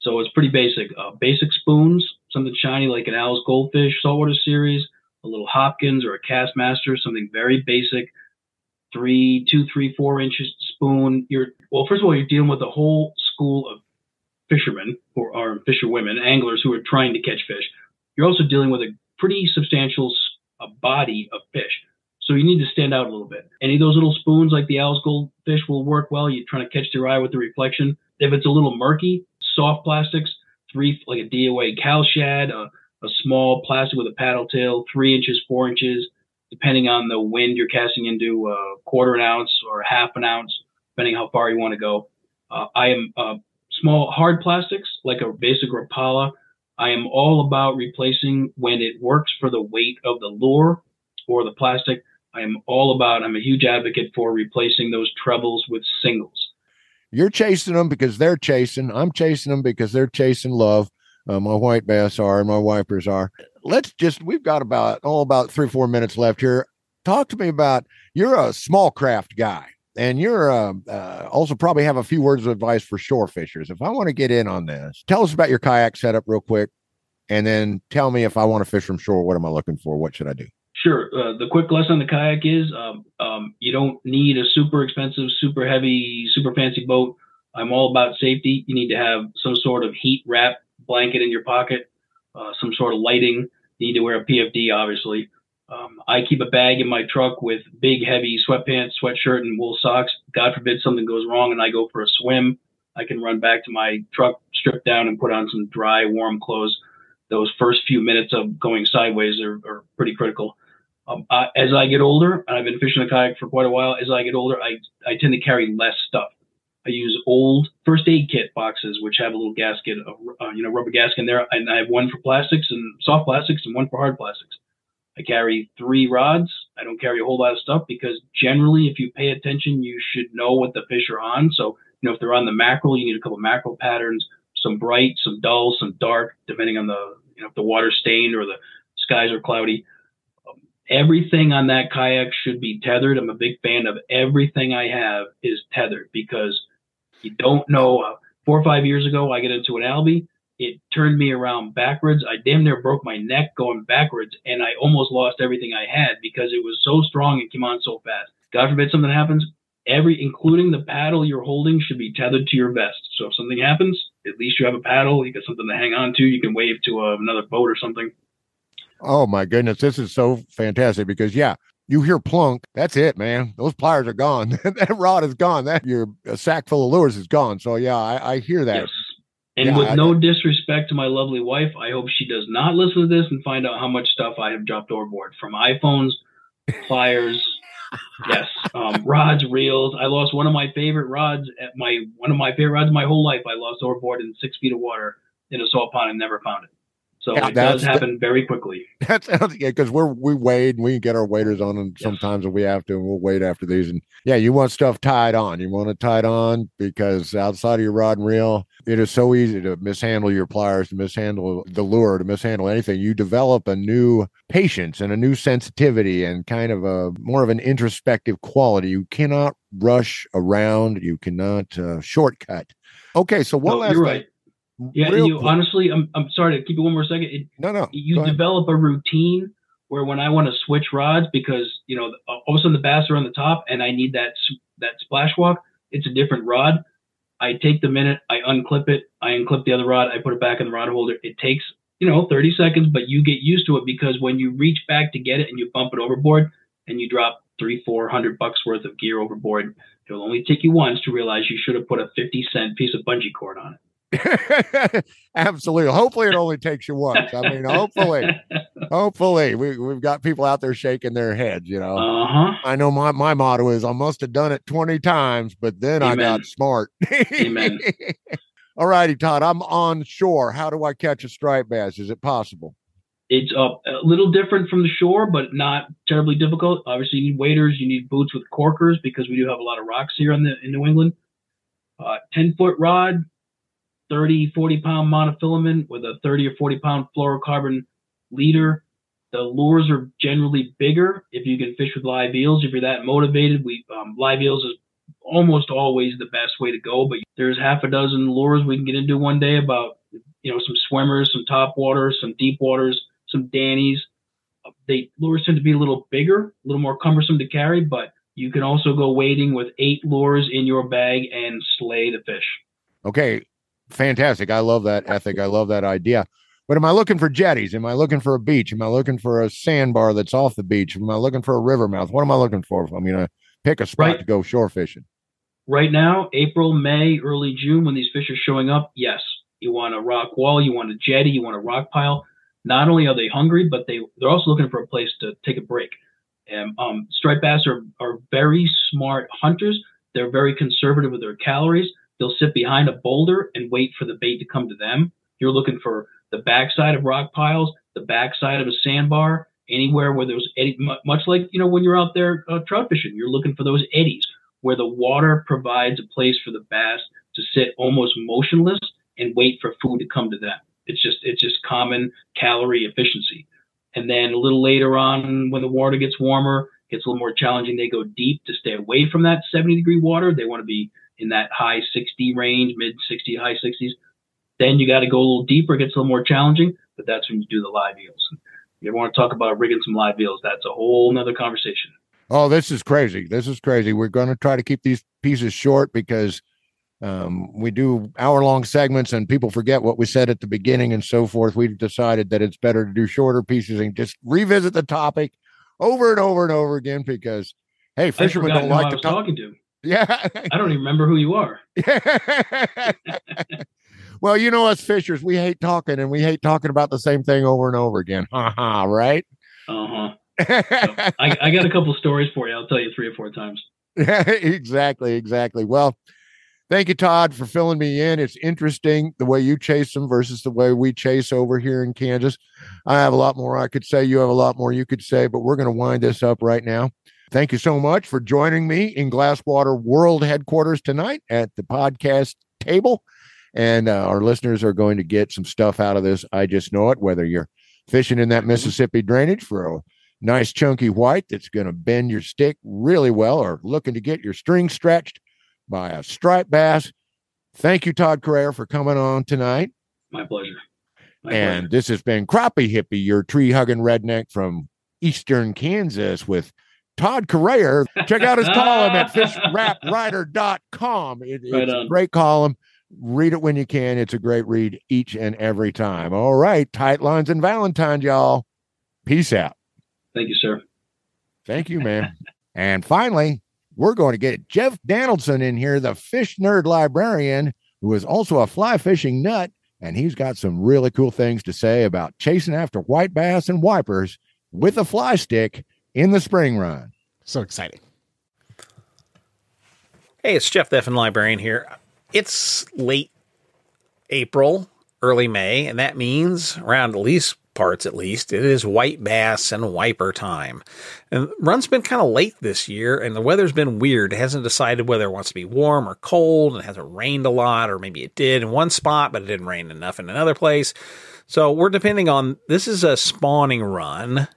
So it's pretty basic. Basic spoons, something shiny like an Al's Goldfish Saltwater Series, a little Hopkins or a Castmaster, something very basic. 2, 3, 4 inches spoon. First of all, you're dealing with a whole school of fishermen who are fisherwomen, anglers who are trying to catch fish. You're also dealing with a pretty substantial body of fish. So you need to stand out a little bit. Any of those little spoons like the Al's Goldfish will work well. You're trying to catch their eye with the reflection. If it's a little murky, soft plastics, like a DOA cow shad, a small plastic with a paddle tail, 3 inches, 4 inches, depending on the wind you're casting into, a quarter an ounce or a half an ounce, depending how far you want to go. I am small hard plastics like a basic Rapala. I am all about replacing when it works for the weight of the lure or the plastic. I'm a huge advocate for replacing those trebles with singles. You're chasing them because they're chasing. I'm chasing them because they're chasing love. My white bass are, and my wipers are. We've got about 3-4 minutes left here. Talk to me about, you're a small craft guy, and you're also probably have a few words of advice for shore fishers. If I want to get in on this, tell us about your kayak setup real quick, and then tell me, if I want to fish from shore, what am I looking for? What should I do? Sure. The quick lesson on the kayak is you don't need a super expensive, super heavy, super fancy boat. I'm all about safety. You need to have some sort of heat wrap blanket in your pocket, some sort of lighting. You need to wear a PFD, obviously. I keep a bag in my truck with big, heavy sweatpants, sweatshirt, and wool socks. God forbid something goes wrong and I go for a swim. I can run back to my truck, strip down, and put on some dry, warm clothes. Those first few minutes of going sideways are pretty critical. As I get older, and I've been fishing a kayak for quite a while, as I get older, I tend to carry less stuff. I use old first aid kit boxes, which have a little gasket, rubber gasket in there, and I have one for plastics and soft plastics and one for hard plastics. I carry 3 rods. I don't carry a whole lot of stuff because generally, if you pay attention, you should know what the fish are on. So, if they're on the mackerel, you need a couple of mackerel patterns, some bright, some dull, some dark, depending on if the water's stained or the skies are cloudy. Everything on that kayak should be tethered. I'm a big fan of everything I have is tethered because you don't know. 4 or 5 years ago, I get into an albie. It turned me around backwards. I damn near broke my neck going backwards, and I almost lost everything I had because it was so strong and came on so fast. God forbid something happens, including the paddle you're holding, should be tethered to your vest. So if something happens, at least you have a paddle. You got something to hang on to. You can wave to another boat or something. Oh my goodness, this is so fantastic because you hear plunk, that's it, man. Those pliers are gone. That rod is gone. Your sack full of lures is gone. So I hear that. Yes. And with no disrespect to my lovely wife, I hope she does not listen to this and find out how much stuff I have dropped overboard, from iPhones, pliers, yes, rods, reels. I lost one of my favorite rods my whole life. I lost overboard in 6 feet of water in a salt pond and never found it. So it does happen very quickly. That's because we wade and we can get our waders on them sometimes if we have to, and we'll wade after these. And you want stuff tied on. You want it tied on because outside of your rod and reel, it is so easy to mishandle your pliers, to mishandle the lure, to mishandle anything. You develop a new patience and a new sensitivity and kind of a more of an introspective quality. You cannot rush around. You cannot shortcut. Okay, so one last thing. You're right. Yeah, honestly, I'm sorry to keep it one more second. No. You develop a routine where when I want to switch rods because, all of a sudden the bass are on the top and I need that splash walk, it's a different rod. I take the minute, I unclip it, I unclip the other rod, I put it back in the rod holder. It takes, 30 seconds, but you get used to it because when you reach back to get it and you bump it overboard and you drop $300-400 worth of gear overboard, it'll only take you once to realize you should have put a 50-cent piece of bungee cord on it. Absolutely. Hopefully it only takes you once. I mean, hopefully we've got people out there shaking their heads, I know my motto is I must have done it 20 times, but then Amen. I got smart. Amen. All righty, Todd, I'm on shore. How do I catch a striped bass? Is it possible? It's a little different from the shore, but not terribly difficult. Obviously you need waders, you need boots with corkers because we do have a lot of rocks here in New England. 10-foot rod, 30-40 pound monofilament with a 30 or 40 pound fluorocarbon leader. The lures are generally bigger if you can fish with live eels. If you're that motivated, live eels is almost always the best way to go. But there's half a dozen lures we can get into one day about, some swimmers, some top waters, some deep waters, some dannies. Lures tend to be a little bigger, a little more cumbersome to carry, but you can also go wading with 8 lures in your bag and slay the fish. Okay. Fantastic. I love that ethic. I love that idea. But am I looking for jetties? Am I looking for a beach? Am I looking for a sandbar that's off the beach? Am I looking for a river mouth? What am I looking for if I'm going to pick a spot to go shore fishing? Right now, April, May, early June, when these fish are showing up, yes. You want a rock wall, you want a jetty, you want a rock pile. Not only are they hungry, but they're also looking for a place to take a break. And striped bass are very smart hunters. They're very conservative with their calories. They'll sit behind a boulder and wait for the bait to come to them. You're looking for the backside of rock piles, the backside of a sandbar, anywhere where there's eddy, much like, when you're out there trout fishing, you're looking for those eddies where the water provides a place for the bass to sit almost motionless and wait for food to come to them. It's just common calorie efficiency. And then a little later on, when the water gets warmer, gets a little more challenging, they go deep to stay away from that 70-degree water. They want to be in that high 60 range, mid 60, high 60s. Then you got to go a little deeper. It gets a little more challenging, but that's when you do the live eels. If you want to talk about rigging some live eels, that's a whole nother conversation. Oh, this is crazy. This is crazy. We're going to try to keep these pieces short because We do hour-long segments and people forget what we said at the beginning and so forth. We've decided that it's better to do shorter pieces and just revisit the topic over and over and over again because, hey, fishermen don't like to talk. Talking to. Yeah. I don't even remember who you are. Well, you know, us fishers, we hate talking and we hate talking about the same thing over and over again. Right? Uh-huh. So I got a couple stories for you. I'll tell you 3 or 4 times. Exactly. Well, thank you, Todd, for filling me in. It's interesting the way you chase them versus the way we chase over here in Kansas. I have a lot more I could say. You have a lot more you could say, but we're going to wind this up right now. Thank you so much for joining me in Glasswater World Headquarters tonight at the podcast table. And our listeners are going to get some stuff out of this. I just know it, whether you're fishing in that Mississippi drainage for a nice chunky white that's going to bend your stick really well, or looking to get your string stretched by a striped bass. Thank you, Todd Carrere, for coming on tonight. My pleasure. And this has been Crappie Hippie, your tree-hugging redneck from eastern Kansas with Todd Carrere. Check out his column at fishraprider.com. It's a great column. Read it when you can. It's a great read each and every time. All right. Tight lines and Valentine's, y'all. Peace out. Thank you, sir. Thank you, man. And finally, we're going to get Jeff Danaldson in here, the fish nerd librarian, who is also a fly fishing nut. And he's got some really cool things to say about chasing after white bass and wipers with a fly stick in the spring run. So exciting. Hey, it's Jeff the Effin' Librarian here. It's late April, early May, and that means around parts at least, it is white bass and wiper time. And the run's been kind of late this year, and the weather's been weird. It hasn't decided whether it wants to be warm or cold, and it hasn't rained a lot, or maybe it did in one spot, but it didn't rain enough in another place. So we're depending on, this is a spawning run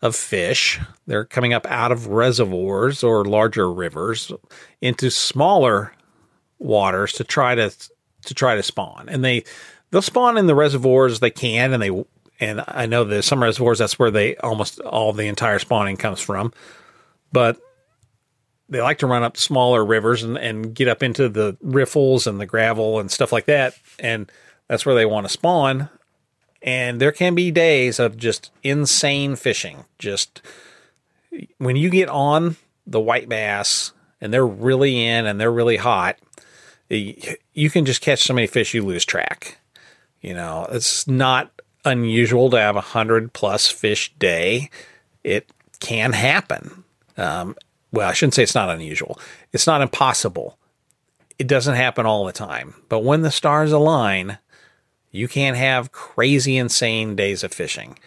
of fish. They're coming up out of reservoirs or larger rivers into smaller waters to try to spawn. And they'll spawn in the reservoirs they can, and I know there's some reservoirs that's where almost all the entire spawning comes from, but they like to run up smaller rivers and get up into the riffles and the gravel and stuff like that, and that's where they want to spawn. And there can be days of just insane fishing. Just when you get on the white bass and they're really in and they're really hot, you can just catch so many fish you lose track. You know, it's not unusual to have 100+ fish day. It can happen. Well, I shouldn't say it's not unusual. It's not impossible. It doesn't happen all the time. But when the stars align, you can have crazy, insane days of fishing.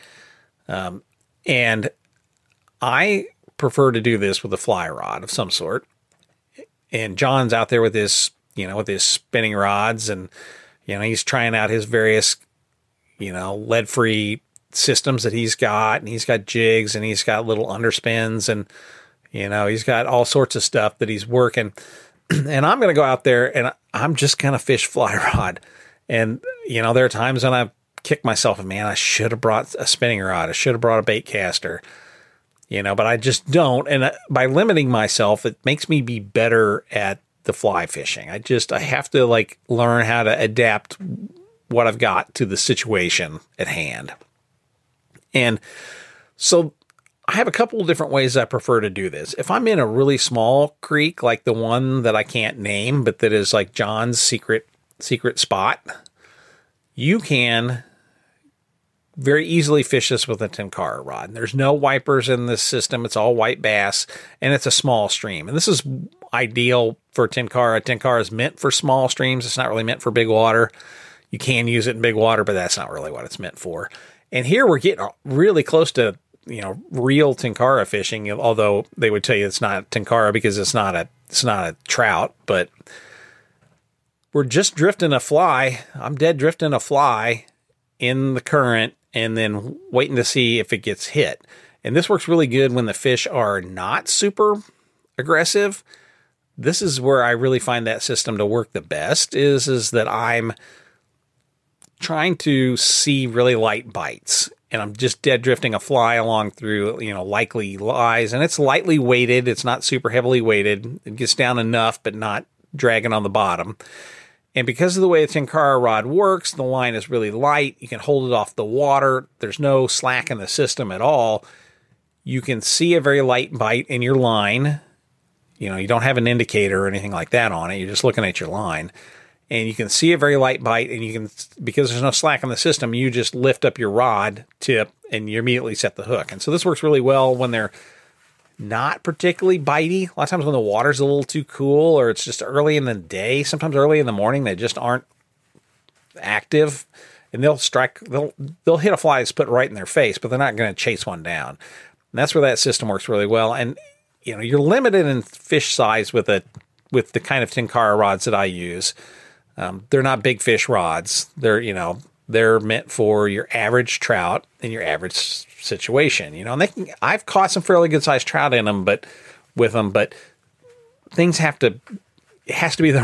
And I prefer to do this with a fly rod of some sort. And John's out there with his spinning rods, and, he's trying out his various, lead-free systems that he's got, and he's got jigs, and he's got little underspins, and, he's got all sorts of stuff that he's working. And I'm going to go out there and I'm just going to fish fly rod. And, there are times when I've kicked myself and, man, I should have brought a spinning rod. I should have brought a bait caster, but I just don't. And by limiting myself, it makes me be better at the fly fishing. I have to learn how to adapt what I've got to the situation at hand. And so I have a couple of different ways I prefer to do this. If I'm in a really small creek, like the one that I can't name, but that is like John's secret spot, you can very easily fish this with a tenkara rod. There's no wipers in this system. It's all white bass, and it's a small stream. And this is ideal for tenkara. Tenkara is meant for small streams. It's not really meant for big water. You can use it in big water, but that's not really what it's meant for. And here we're getting really close to, real tenkara fishing, although they would tell you it's not tenkara because it's not a trout, but we're just drifting a fly. I'm dead drifting a fly in the current and then waiting to see if it gets hit. And this works really good when the fish are not super aggressive. This is where I really find that system to work the best is that I'm trying to see really light bites, and I'm just dead drifting a fly along through, likely lies, and it's lightly weighted. It's not super heavily weighted. It gets down enough, but not dragging on the bottom. And because of the way the Tenkara rod works, the line is really light. You can hold it off the water. There's no slack in the system at all. You can see a very light bite in your line. You know, you don't have an indicator or anything like that on it. You're just looking at your line. And you can see a very light bite, and you can, because there's no slack in the system, you just lift up your rod tip and you immediately set the hook. And so this works really well when they're not particularly bitey. A lot of times when the water's a little too cool or it's just early in the day, sometimes early in the morning, they just aren't active, and they'll hit a fly that's put right in their face, but they're not going to chase one down. And that's where that system works really well. And you know, you're limited in fish size with the kind of Tenkara rods that I use. They're not big fish rods. They're meant for your average trout in your average situation, you know, and I've caught some fairly good sized trout in them, but things it has to be the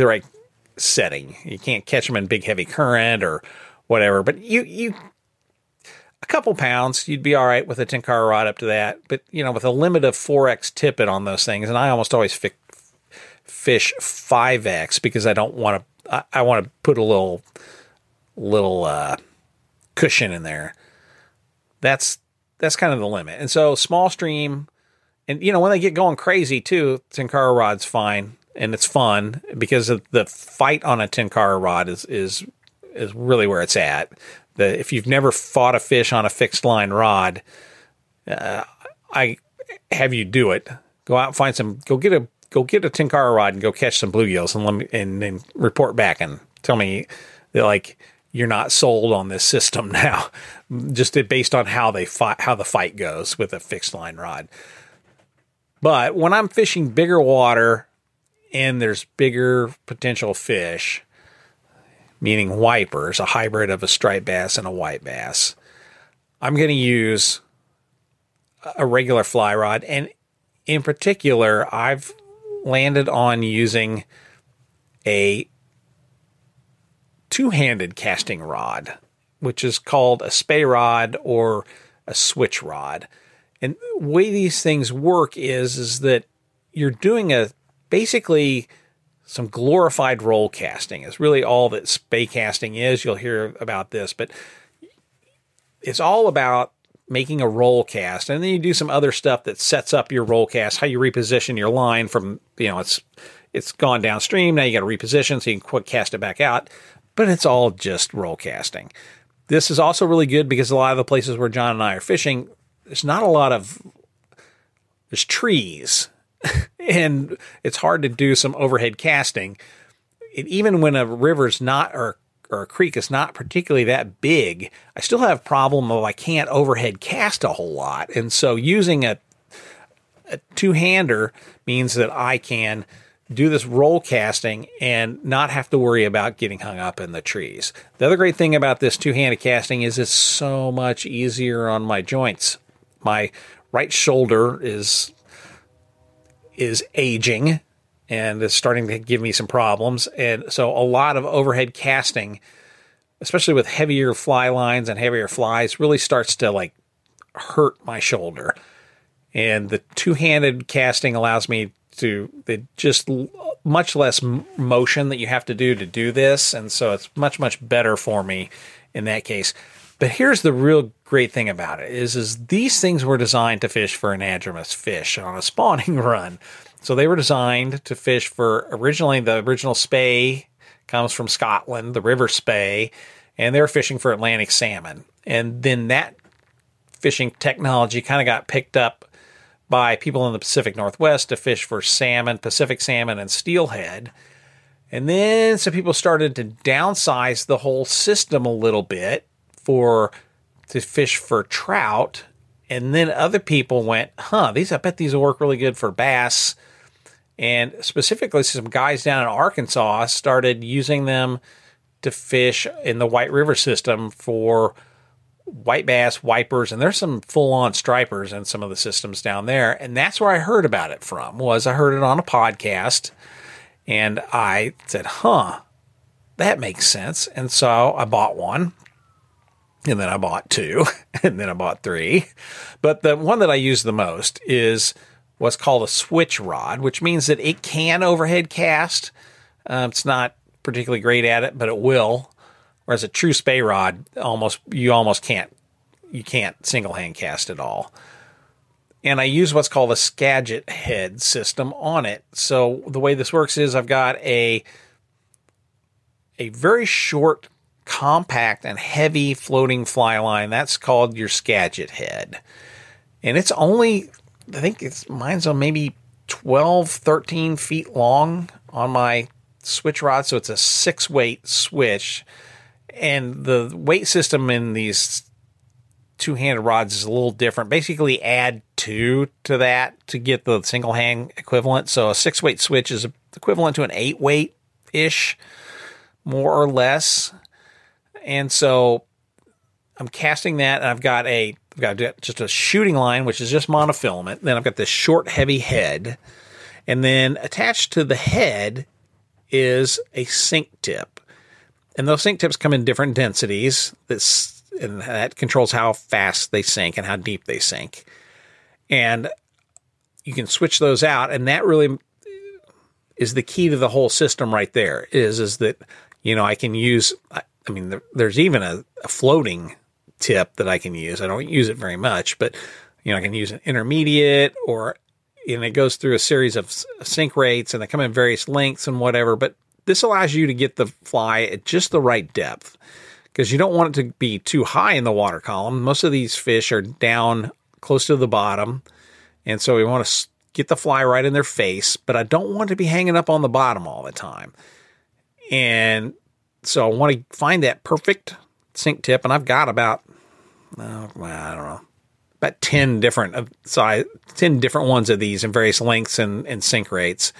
right setting. You can't catch them in big, heavy current or whatever, but a couple pounds, you'd be all right with a Tenkara rod up to that. But, you know, with a limit of 4X tippet on those things, and I almost always fish 5X because I want to put a little cushion in there. That's kind of the limit. And so small stream, and you know, when they get going crazy too, Tenkara rod's fine, and it's fun because of the fight on a Tenkara rod is really where it's at. If you've never fought a fish on a fixed line rod, I have you do it. Go out and find some. Go get a Tenkara rod and go catch some bluegills, and then report back and tell me that you're not sold on this system now, just based on how the fight goes with a fixed line rod. But when I'm fishing bigger water and there's bigger potential fish, meaning WIPERS, a hybrid of a striped bass and a white bass, I'm going to use a regular fly rod. And in particular, I've landed on using a two-handed casting rod, which is called a spay rod or a switch rod. And the way these things work is that you're doing basically some glorified roll casting. It's really all that spay casting is. You'll hear about this, but it's all about making a roll cast. And then you do some other stuff that sets up your roll cast, how you reposition your line from, you know, it's gone downstream. Now you got to reposition so you can quick cast it back out. But it's all just roll casting. This is also really good because a lot of the places where John and I are fishing, there's trees and it's hard to do some overhead casting. And even when a river's not, or a creek is not particularly that big, I still have a problem of I can't overhead cast a whole lot. And so using a two-hander means that I can do this roll casting and not have to worry about getting hung up in the trees. The other great thing about this two-handed casting is it's so much easier on my joints. My right shoulder is aging and is starting to give me some problems. And so a lot of overhead casting, especially with heavier fly lines and heavier flies, really starts to hurt my shoulder. And the two-handed casting allows me to just much less motion that you have to do this. And so it's much, much better for me in that case. But here's the real great thing about it is these things were designed to fish for anadromous fish on a spawning run. So they were designed to fish for the original spay comes from Scotland, the river spay, and they're fishing for Atlantic salmon. And then that fishing technology kind of got picked up by people in the Pacific Northwest to fish for salmon, Pacific salmon, and steelhead. And then some people started to downsize the whole system a little bit to fish for trout. And then other people went, I bet these will work really good for bass. And specifically, some guys down in Arkansas started using them to fish in the White River system for white bass, WIPERS, and there's some full-on stripers in some of the systems down there. And that's where I heard about it from, I heard it on a podcast. And I said, that makes sense. And so I bought one. And then I bought two. And then I bought three. But the one that I use the most is what's called a switch rod, which means that it can overhead cast. It's not particularly great at it, but it will. Whereas a true spey rod, you can't single hand cast at all. And I use what's called a Skagit head system on it. So the way this works is I've got a very short, compact, and heavy floating fly line. That's called your Skagit head. And it's only, I think mine's on maybe 12, 13 feet long on my switch rod. So it's a 6-weight switch. And the weight system in these two-handed rods is a little different. Basically add 2 to that to get the single hand equivalent. So a 6-weight switch is equivalent to an 8-weight-ish, more or less. And so I'm casting that, and I've got just a shooting line, which is just monofilament. Then I've got this short, heavy head. And then attached to the head is a sink tip. And those sink tips come in different densities. And that controls how fast they sink and how deep they sink. And you can switch those out. And that really is the key to the whole system right there, is that, I can use, there's even a floating tip that I can use. I don't use it very much, but, I can use an intermediate and it goes through a series of sink rates, and they come in various lengths and whatever. But this allows you to get the fly at just the right depth, because you don't want it to be too high in the water column. Most of these fish are down close to the bottom, and so we want to get the fly right in their face, but I don't want it to be hanging up on the bottom all the time. And so I want to find that perfect sink tip, and I've got about 10 different ones of these in various lengths and sink rates.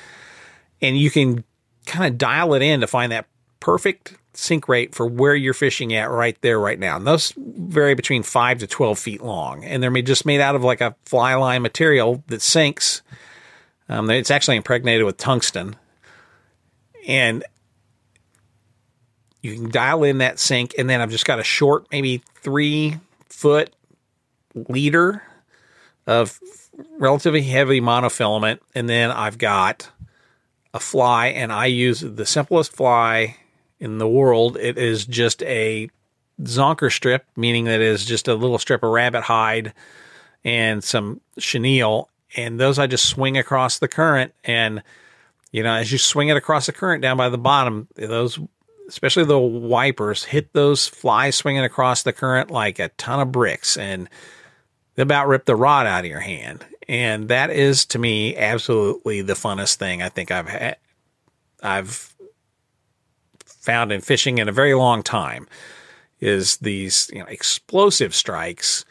And you can kind of dial it in to find that perfect sink rate for where you're fishing at right there, right now. And those vary between 5 to 12 feet long. And they're just made out of like a fly line material that sinks. It's actually impregnated with tungsten. And you can dial in that sink. And then I've just got a short, maybe 3-foot leader of relatively heavy monofilament. And then I've got a fly, and I use the simplest fly in the world. It is just a zonker strip, meaning that it is just a little strip of rabbit hide and some chenille. And those I just swing across the current. And, as you swing it across the current down by the bottom, those, especially the wipers, hit those flies swinging across the current like a ton of bricks, and they about rip the rod out of your hand. And that is, to me, absolutely the funnest thing I think I've found in fishing in a very long time, is these explosive strikes,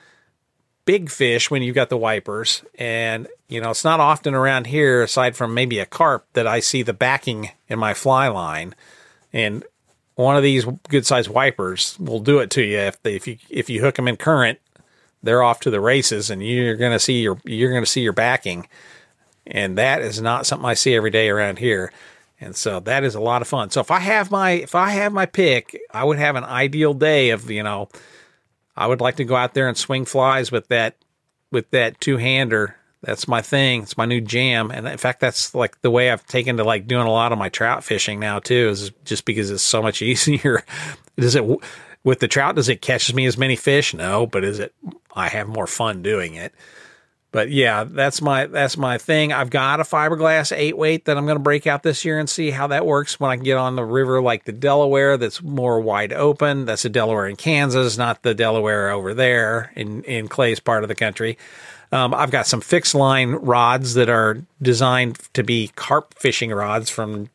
big fish when you've got the wipers. And, it's not often around here, aside from maybe a carp, that I see the backing in my fly line. And one of these good-sized wipers will do it to you. If you hook them in current, they're off to the races, and you're going to see your backing. And that is not something I see every day around here. And so that is a lot of fun. So if I have my pick, I would have an ideal day of, I would like to go out there and swing flies with that two-hander. That's my thing. It's my new jam. And in fact, that's like the way I've taken to like doing a lot of my trout fishing now too, is just because it's so much easier. With the trout, does it catch me as many fish? No, but I have more fun doing it. But yeah, that's my thing. I've got a fiberglass 8-weight that I'm going to break out this year and see how that works when I can get on the river like the Delaware that's more wide open. That's the Delaware in Kansas, not the Delaware over there in Clay's part of the country. I've got some fixed line rods that are designed to be carp fishing rods from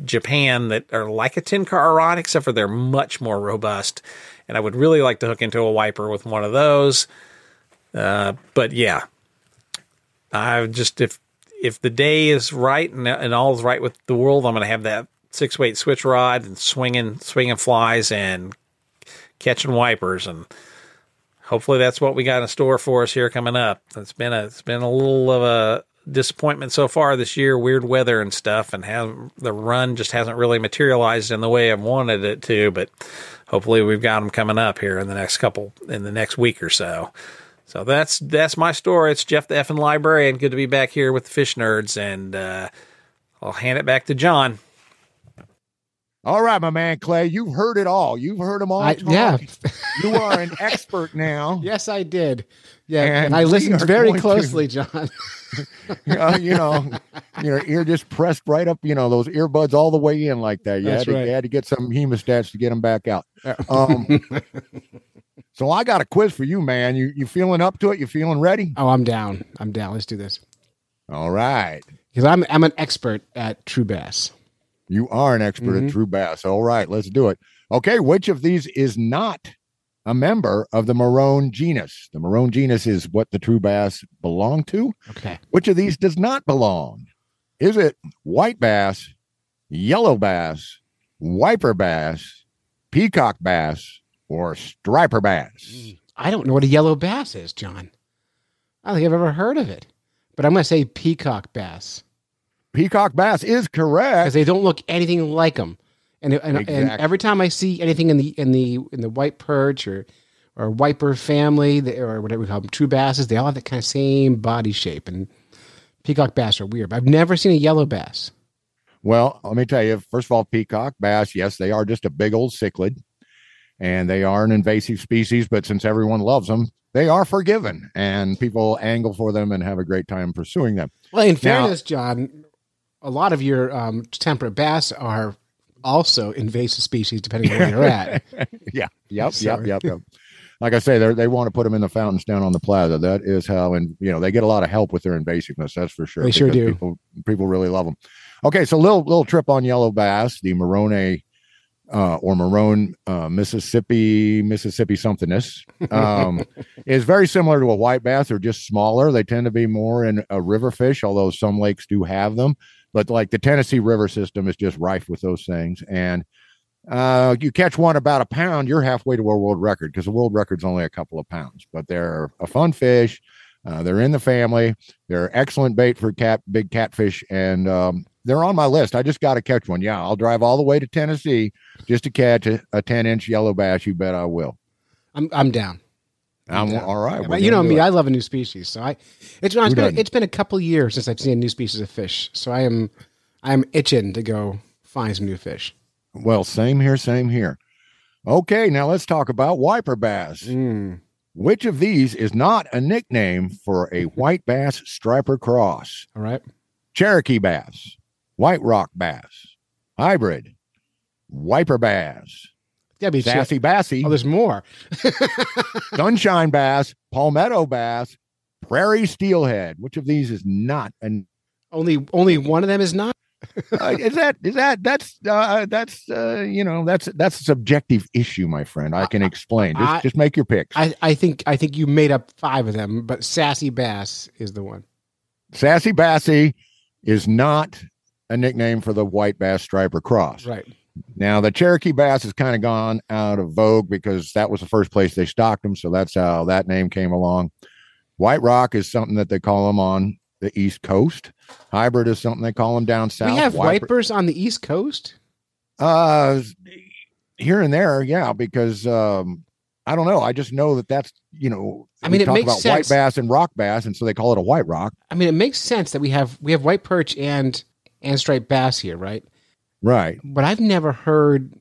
Japan that are like a 10-car rod, except for they're much more robust. And I would really like to hook into a wiper with one of those. But yeah, if the day is right and all is right with the world, I'm going to have that 6-weight switch rod and swinging flies and catching wipers. And hopefully that's what we got in store for us here coming up. It's been a little of a disappointment so far this year, weird weather and stuff, and the run just hasn't really materialized in the way I've wanted it to, but hopefully we've got them coming up here in the next week or so. So that's my story. It's Jeff the effing librarian. Good to be back here with the fish nerds, and I'll hand it back to John. All right, my man Clay, you've heard it all. You've heard them all talk. Yeah. You are an expert now. Yes, I did. Yeah, And I we listened are very going closely, John. Your ear just pressed right up, those earbuds all the way in like that. That's right. You had to get some hemostats to get them back out. So I got a quiz for you, man. You feeling up to it? You feeling ready? Oh, I'm down. Let's do this. All right. Because I'm an expert at true bass. You are an expert at true bass. All right, let's do it. Okay, which of these is not a member of the Marone genus? The Marone genus is what the true bass belong to. Okay. Which of these does not belong? Is it white bass, yellow bass, wiper bass, peacock bass, or striper bass? I don't know what a yellow bass is, John. I don't think I've ever heard of it. But I'm going to say peacock bass. Peacock bass is correct. Because they don't look anything like them. And Exactly. every time I see anything in the white perch or wiper family, or whatever we call them, true basses, they all have that kind of same body shape. And peacock bass are weird. But I've never seen a yellow bass. Well, let me tell you, first of all, peacock bass, yes, they are just a big old cichlid, and they are an invasive species, but since everyone loves them, they are forgiven, and people angle for them and have a great time pursuing them. Well, in fairness, John, a lot of your temperate bass are also invasive species, depending on where you're at. Yeah. Yep. Like I say, they want to put them in the fountains down on the plaza. That is how, and they get a lot of help with their invasiveness. That's for sure. They sure do. People really love them. Okay, so little trip on yellow bass, the Marone or Marone Mississippi somethingness is very similar to a white bass. They're just smaller. They tend to be more in a river fish, although some lakes do have them. But like the Tennessee River system is just rife with those things. And you catch one about a pound, you're halfway to a world record, because the world record's only a couple of pounds. But they're a fun fish. They're in the family. They're excellent bait for big catfish. And they're on my list. I just got to catch one. Yeah, I'll drive all the way to Tennessee just to catch a 10-inch yellow bass. You bet I will. I'm down. I'm all right. But you know me, I love a new species. So it's been a couple years since I've seen a new species of fish. So I'm itching to go find some new fish. Well, same here. Okay, now let's talk about wiper bass. Which of these is not a nickname for a white bass striper cross? All right. Cherokee bass, white rock bass, hybrid, wiper bass, sassy bassy. Oh, there's more. Sunshine bass, palmetto bass, prairie steelhead. Which of these is not an? Only one of them is not. That's a subjective issue, my friend. I can explain. Just make your picks. I think you made up 5 of them, but sassy bass is the one. Sassy bassy is not a nickname for the white bass striper cross. Right. Now, the Cherokee bass has kind of gone out of vogue because that was the first place they stocked them. So that's how that name came along. White rock is something that they call them on the East Coast. Hybrid is something they call them down south. We have wipers on the East Coast? Here and there, yeah, because I don't know. I just know that's, I mean, it makes about sense. White bass and rock bass, and so they call it a white rock. I mean, it makes sense that we have white perch and striped bass here, right? Right. But I've never heard,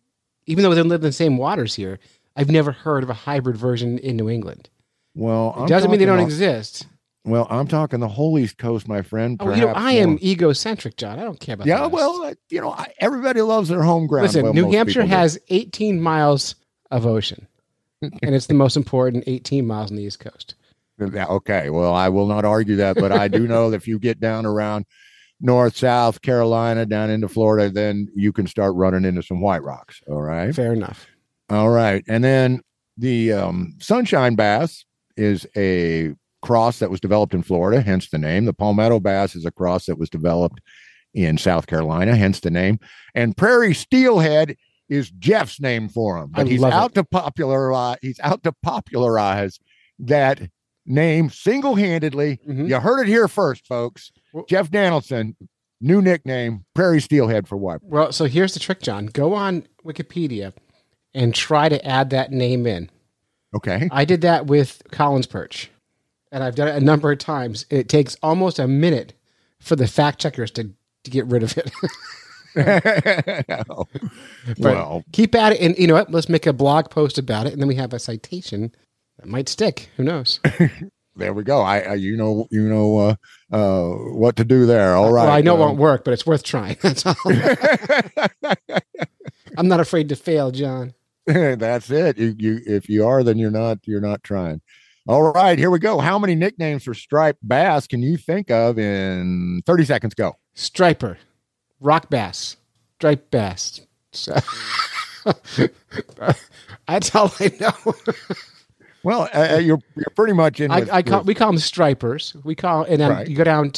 even though they live in the same waters here, I've never heard of a hybrid version in New England. Well, it doesn't mean they don't exist. Well, I'm talking the whole East Coast, my friend. Oh, I am egocentric, John. I don't care about that. Yeah, well, everybody loves their home ground. Listen, well, New Hampshire people do. has 18 miles of ocean, and it's the most important 18 miles on the East Coast. Yeah, okay, well, I will not argue that, but I do know that if you get down around North, South Carolina, down into Florida, then you can start running into some white rocks. All right. Fair enough. All right. And then the sunshine bass is a cross that was developed in Florida, hence the name. The palmetto bass is a cross that was developed in South Carolina, hence the name. And prairie steelhead is Jeff's name for him, but he's out to popularize that name single-handedly. Mm-hmm. You heard it here first, folks. Jeff Danaldson, new nickname, prairie steelhead for wiper. Well, so here's the trick, John. Go on Wikipedia and try to add that name in. Okay. I did that with Collins perch. and I've done it a number of times. It takes almost a minute for the fact checkers to get rid of it. Well, keep at it, and you know what? Let's make a blog post about it, and then we have a citation that might stick. Who knows? there we go. You know what to do there. All right. Well, I know it won't work, but it's worth trying. That's all. I'm not afraid to fail, John. That's it. You if you are, then you're not trying. All right, here we go. How many nicknames for striped bass can you think of in 30 seconds? Go. Striper, rock bass, striped bass. So, that's all I know. Well, you're pretty much in. We call them stripers. And then Right. you go down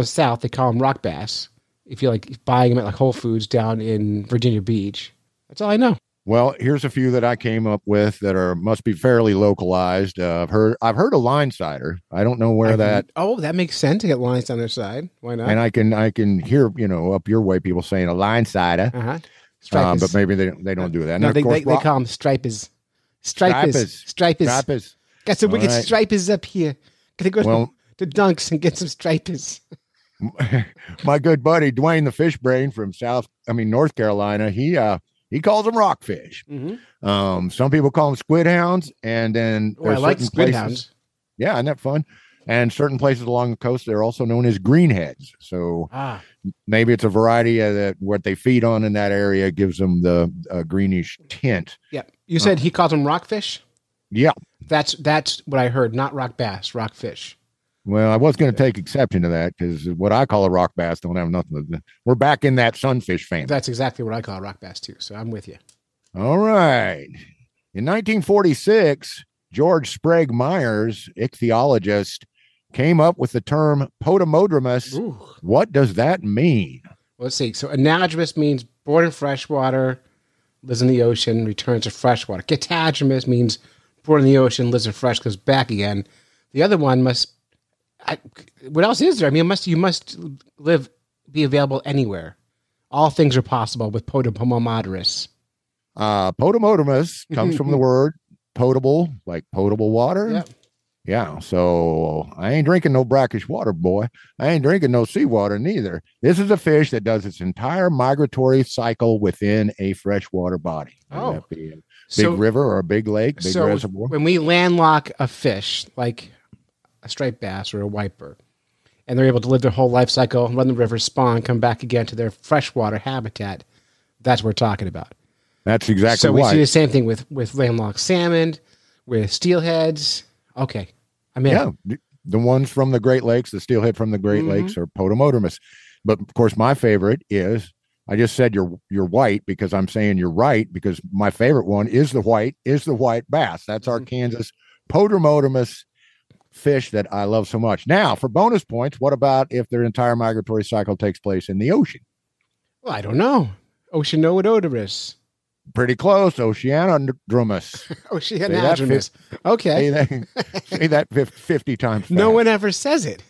south, they call them rock bass. If you like buying them at like Whole Foods down in Virginia Beach, that's all I know. Well, here's a few that I came up with that must be fairly localized. I've heard of line cider. I don't know where that. Oh, that makes sense to get lines on their side. Why not? And I can hear up your way people saying a line cider, but maybe they don't do that. No, And of course, they call them stripers. Stripers. Got some wicked stripers up here. Gotta go to Dunks and get some stripers. My good buddy Dwayne the Fish Brain from North Carolina, he calls them rockfish. Mm-hmm. Some people call them squid hounds, and then I like squid hounds. Yeah, isn't that fun? And certain places along the coast, they're also known as greenheads. So maybe it's a variety of what they feed on in that area gives them the greenish tint. Yeah, you said he calls them rockfish. Yeah, that's what I heard. Not rock bass, rockfish. Well, I was going to take exception to that because what I call a rock bass don't have nothing to do. We're back in that sunfish family. That's exactly what I call a rock bass too. So I'm with you. All right. In 1946, George Sprague Myers, ichthyologist, came up with the term potamodromus. Ooh. What does that mean? Let's see. So anadromous means born in freshwater, lives in the ocean, returns to freshwater. Catadromous means born in the ocean, lives in fresh, goes back again. The other one what else is there? I mean, you must be available anywhere. All things are possible with potamodrous. Potamodromus comes from the word potable, like potable water. Yep. Yeah, so I ain't drinking no brackish water, boy. I ain't drinking no seawater neither. This is a fish that does its entire migratory cycle within a freshwater body. Oh. That be a big river or a big lake, big reservoir. When we landlock a fish, like a striped bass or a wiper, and they're able to live their whole life cycle, run the river, spawn, come back again to their freshwater habitat, that's what we're talking about. That's exactly so we why. see the same thing with landlocked salmon, with steelheads. Okay, I'm in. Yeah, the ones from the Great Lakes, the steelhead from the Great Lakes are potamodromus. But of course, my favorite is, I just said you're white because I'm saying you're right, because my favorite one is the white bass. That's our Kansas potamodromus fish that I love so much. Now, for bonus points, what about if their entire migratory cycle takes place in the ocean? Well, I don't know. Oceanododorus. Pretty close. Oceanodromus. Oceanodromus. Okay. Say that 50 times fast. No one ever says it.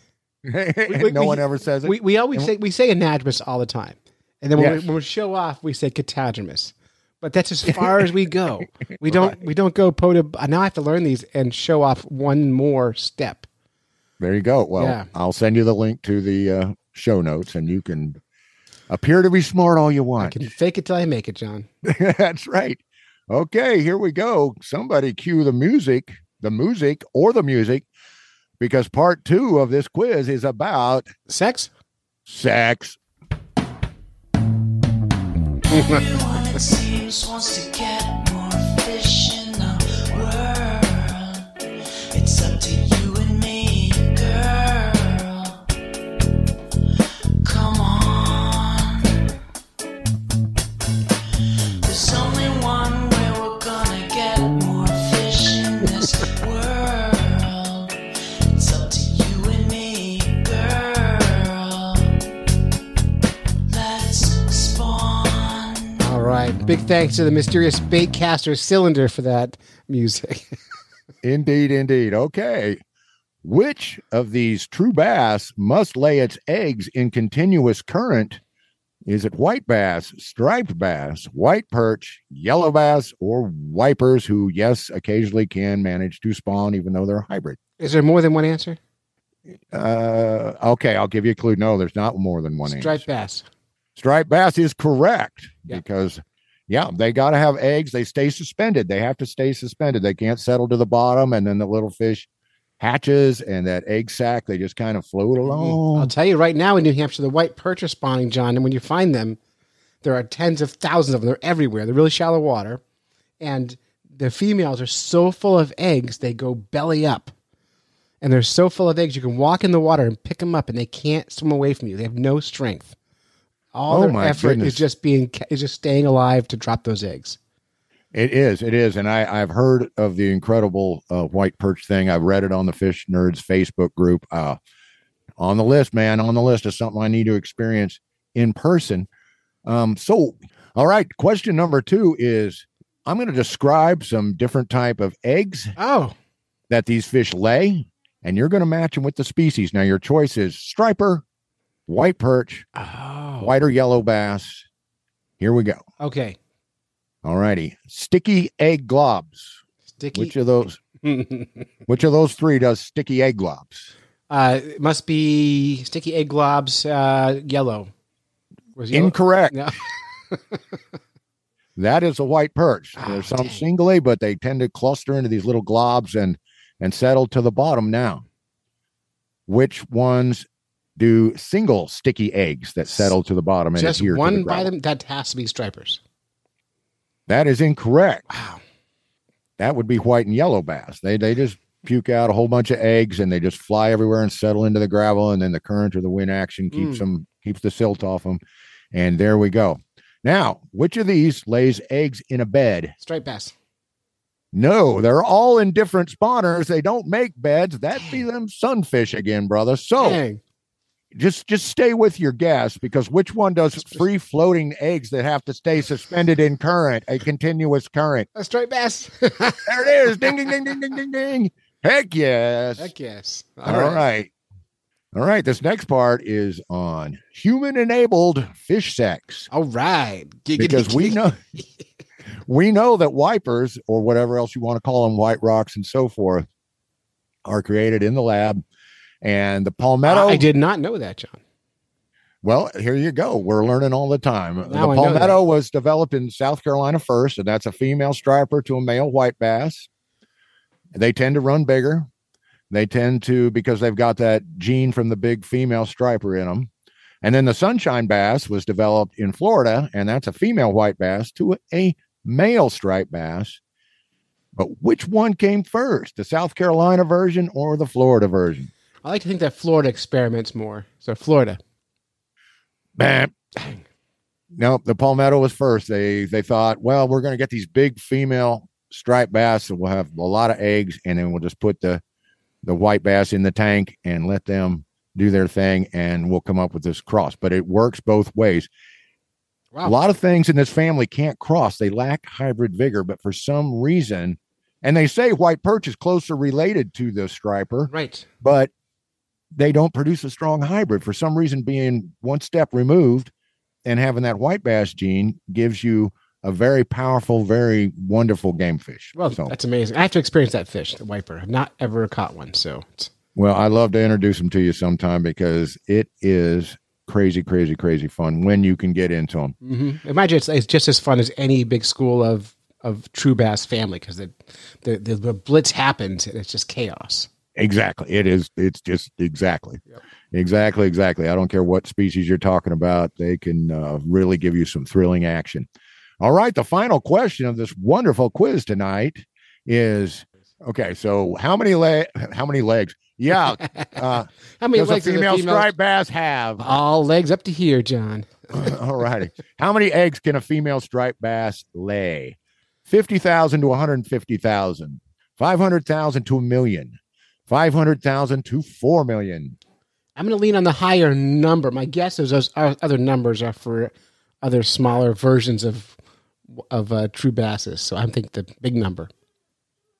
No one ever says it. We always say anadromous all the time. And then when we show off, we say catadromous. But that's as far as we go. We don't go now I have to learn these and show off one more step. There you go. Well, I'll send you the link to the show notes, and you can appear to be smart all you want. I can fake it till I make it, John. That's right. Okay, here we go. Somebody cue the music, because part 2 of this quiz is about sex. Wants to get more fish in the world. It's up to you and me, girl. Come on. There's only one way we're gonna get more fish in this world. It's up to you and me, girl. Let's spawn. All right. Big thanks to the mysterious baitcaster cylinder for that music. Indeed. Okay. Which of these true bass must lay its eggs in continuous current Is it white bass, striped bass, white perch, yellow bass, or wipers who, yes, occasionally can manage to spawn even though they're hybrid? Is there more than one answer? Okay, I'll give you a clue. No, there's not more than one Striped answer. bass. Striped bass is correct Yeah. because, yeah, they got to have eggs. They stay suspended. They have to stay suspended. They can't settle to the bottom, and then the little fish hatches, and that egg sac, they just kind of float along. I'll tell you right now in New Hampshire, the white perch are spawning, John, and when you find them, there are tens of thousands of them. They're everywhere. They're really shallow water, and the females are so full of eggs, they go belly up. And they're so full of eggs, you can walk in the water and pick them up, and they can't swim away from you. They have no strength. All their effort is just staying alive to drop those eggs. It is. And I've heard of the incredible white perch thing. I've read it on the Fish Nerds Facebook group. On the list, man, on the list is something I need to experience in person. So, all right, question number 2 is, I'm going to describe some different type of eggs that these fish lay, and you're going to match them with the species. Now, your choice is striper, white perch, white or yellow bass. Here we go. Okay. All righty. Sticky egg globs. Sticky. Which of those 3 does sticky egg globs? It must be sticky egg globs, yellow. Was yellow? Incorrect. No. That is a white perch. There's some singly, but they tend to cluster into these little globs and settle to the bottom. Now, which ones do single sticky eggs that settle to the bottom and just adhere to one the gravel? by them? That has to be stripers. That is incorrect. Wow. That would be white and yellow bass. They just puke out a whole bunch of eggs and they just fly everywhere and settle into the gravel, and then the current or the wind action keeps the silt off them. And there we go. Now, which of these lays eggs in a bed? Striped bass. No, they're all in different spawners. They don't make beds. That'd be them sunfish again, brother. So Dang. just stay with your guess, because which one does free floating eggs that have to stay suspended in current, a continuous current? A striped bass. There it is. Ding, ding, ding, ding, ding, ding, ding. Heck yes. Heck yes. All right. All right. This next part is on human-enabled fish sex. All right. Because we know that wipers, or whatever else you want to call them, white rocks and so forth, are created in the lab. And the palmetto. I did not know that, John. Well, here you go. We're learning all the time. Now The I know palmetto was developed in South Carolina first, and that's a female striper to a male white bass. They tend to run bigger. They tend to, because they've got that gene from the big female striper in them. And then the sunshine bass was developed in Florida, and that's a female white bass to a male striped bass. But which one came first, the South Carolina version or the Florida version? I like to think that Florida experiments more. So Florida. Bam. No, the palmetto was first. They thought, well, we're going to get these big female striped bass that will have a lot of eggs, and then we'll just put the white bass in the tank and let them do their thing, and we'll come up with this cross. But it works both ways. Wow. A lot of things in this family can't cross. They lack hybrid vigor, but for some reason, and they say white perch is closer related to the striper, Right. but they don't produce a strong hybrid. For some reason, being one step removed and having that white bass gene gives you a very powerful, very wonderful game fish. Well, that's amazing. I have to experience that fish, the wiper. I've not ever caught one. So, well, I'd love to introduce them to you sometime, because it is crazy, crazy, crazy fun when you can get into them. mm-hmm. Imagine it's just as fun as any big school of true bass family, because the blitz happens and it's just chaos. Exactly. It is. It's just exactly. Yep. Exactly. I don't care what species you're talking about. They can really give you some thrilling action. All right. The final question of this wonderful quiz tonight is, okay, so how many legs? Yeah. How many legs does a female striped bass have? All legs up to here, John. All righty. How many eggs can a female striped bass lay? 50,000 to 150,000, 500,000 to 1 million, 500,000 to 4 million. I'm going to lean on the higher number. My guess is those other numbers are for other smaller versions of true basses. So I'm thinking the big number.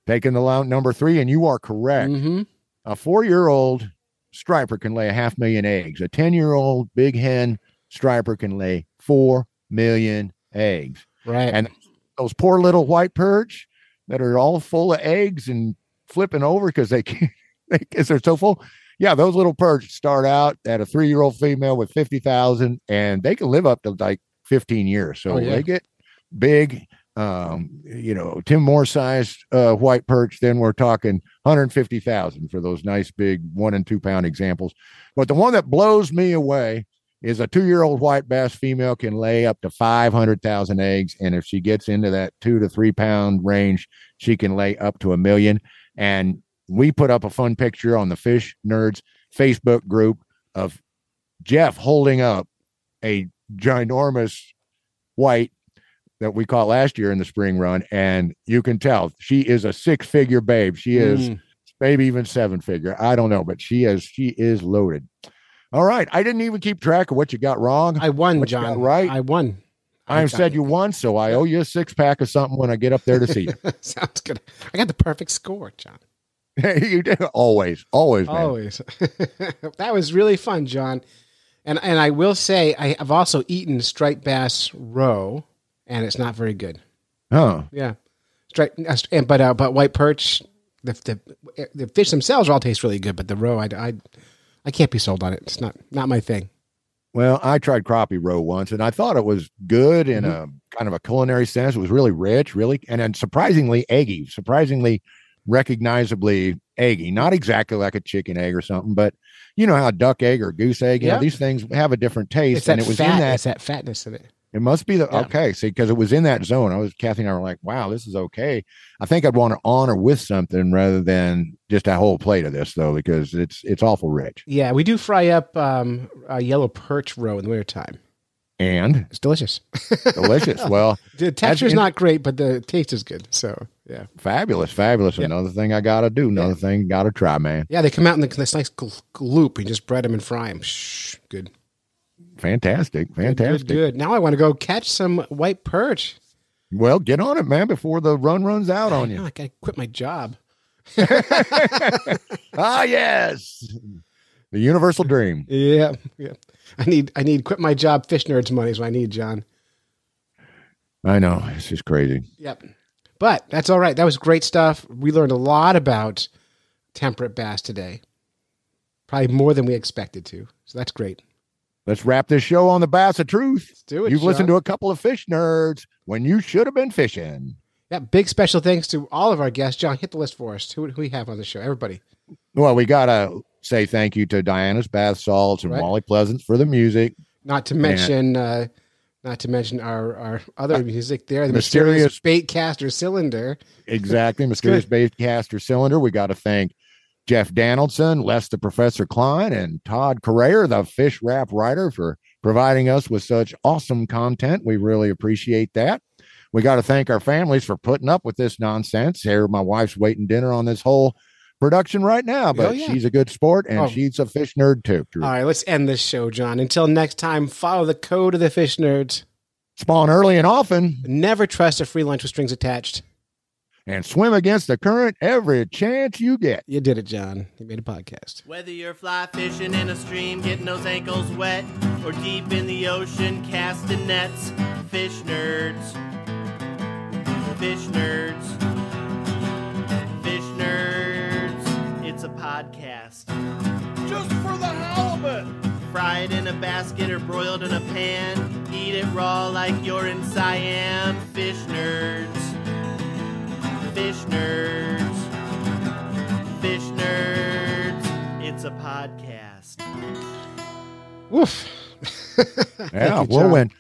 Taking the number 3, and you are correct. Mm-hmm. A 4-year-old striper can lay 500,000 eggs. A 10-year-old big hen striper can lay 4 million eggs. Right. And those poor little white perch that are all full of eggs and flipping over because they can't, because they're so full. Yeah, those little perch start out at a 3-year-old female with 50,000, and they can live up to like 15 years. So they get big. Tim Moore sized white perch. Then we're talking 150,000 for those nice big 1 and 2 pound examples. But the one that blows me away is a 2-year-old white bass female can lay up to 500,000 eggs. And if she gets into that 2 to 3 pound range, she can lay up to 1 million. And we put up a fun picture on the Fish Nerds Facebook group of Jeff holding up a ginormous white that we caught last year in the spring run. And you can tell she is a 6-figure babe. She is maybe even 7-figure. I don't know, but she is loaded. All right. I didn't even keep track of what you got wrong. I won, John. Right. I won. I said you won, so I owe you a 6-pack of something when I get up there to see you. Sounds good. I got the perfect score, John. You do. Always, man. Always. That was really fun, John. And I will say I've also eaten striped bass roe, and it's not very good. Huh? Yeah. But white perch, the fish themselves all taste really good, but the roe, I can't be sold on it. It's not my thing. Well, I tried crappie roe once, and I thought it was good in a kind of a culinary sense. It was really rich, and then surprisingly eggy, surprisingly recognizably eggy. Not exactly like a chicken egg or something, but you know how a duck egg or goose egg, you know, these things have a different taste. And it was in that. It's that fatness in it. It must be okay. See, because it was in that zone. Kathy and I were like, wow, this is okay. I think I'd want to honor with something rather than just a whole plate of this, though, because it's awful rich. Yeah, we do fry up a yellow perch roe in the wintertime. And it's delicious. Delicious. Well, the texture's not great, but the taste is good. So, yeah. Fabulous. Yep. Another thing I got to do. Another thing got to try, man. Yeah, they come out in this nice loop. You just bread them and fry them. Good. Fantastic. Good. Now I want to go catch some white perch. Well, get on it, man, before the run runs out on you. I got to quit my job. Ah, yes. The universal dream. Yeah. I need quit my job fish nerds money is what I need, John. I know. It's just crazy. Yep. But that's all right. That was great stuff. We learned a lot about temperate bass today. Probably more than we expected to. So that's great. Let's wrap this show on the bass of truth. Let's do it. You've listened to a couple of fish nerds when you should have been fishing. Yeah, big special thanks to all of our guests. John, hit the list for us. Who we have on the show? Everybody. Well, we got to say thank you to Diana's Bath Salts and Wally Pleasance for the music. Not to mention our other music there, the Mysterious Baitcaster Cylinder. Exactly, Mysterious Baitcaster Cylinder. We got to thank Jeff Danaldson, Les the Professor Klein, and Todd Correa, the Fish Wrap writer, for providing us with such awesome content. We really appreciate that. We got to thank our families for putting up with this nonsense. Here, my wife's waiting dinner on this whole production right now, but she's a good sport, and she's a fish nerd too. Drew. All right, let's end this show, John. Until next time, follow the code of the fish nerds. Spawn early and often. Never trust a free lunch with strings attached. And swim against the current every chance you get. You did it, John. You made a podcast. Whether you're fly fishing in a stream, getting those ankles wet, or deep in the ocean, casting nets, fish nerds. Fish nerds. Fish nerds. It's a podcast. Just for the halibut. Fried in a basket or broiled in a pan. Eat it raw like you're in Siam. Fish nerds. Fish nerds. Fish nerds. It's a podcast. Woof. Yeah, whirlwind.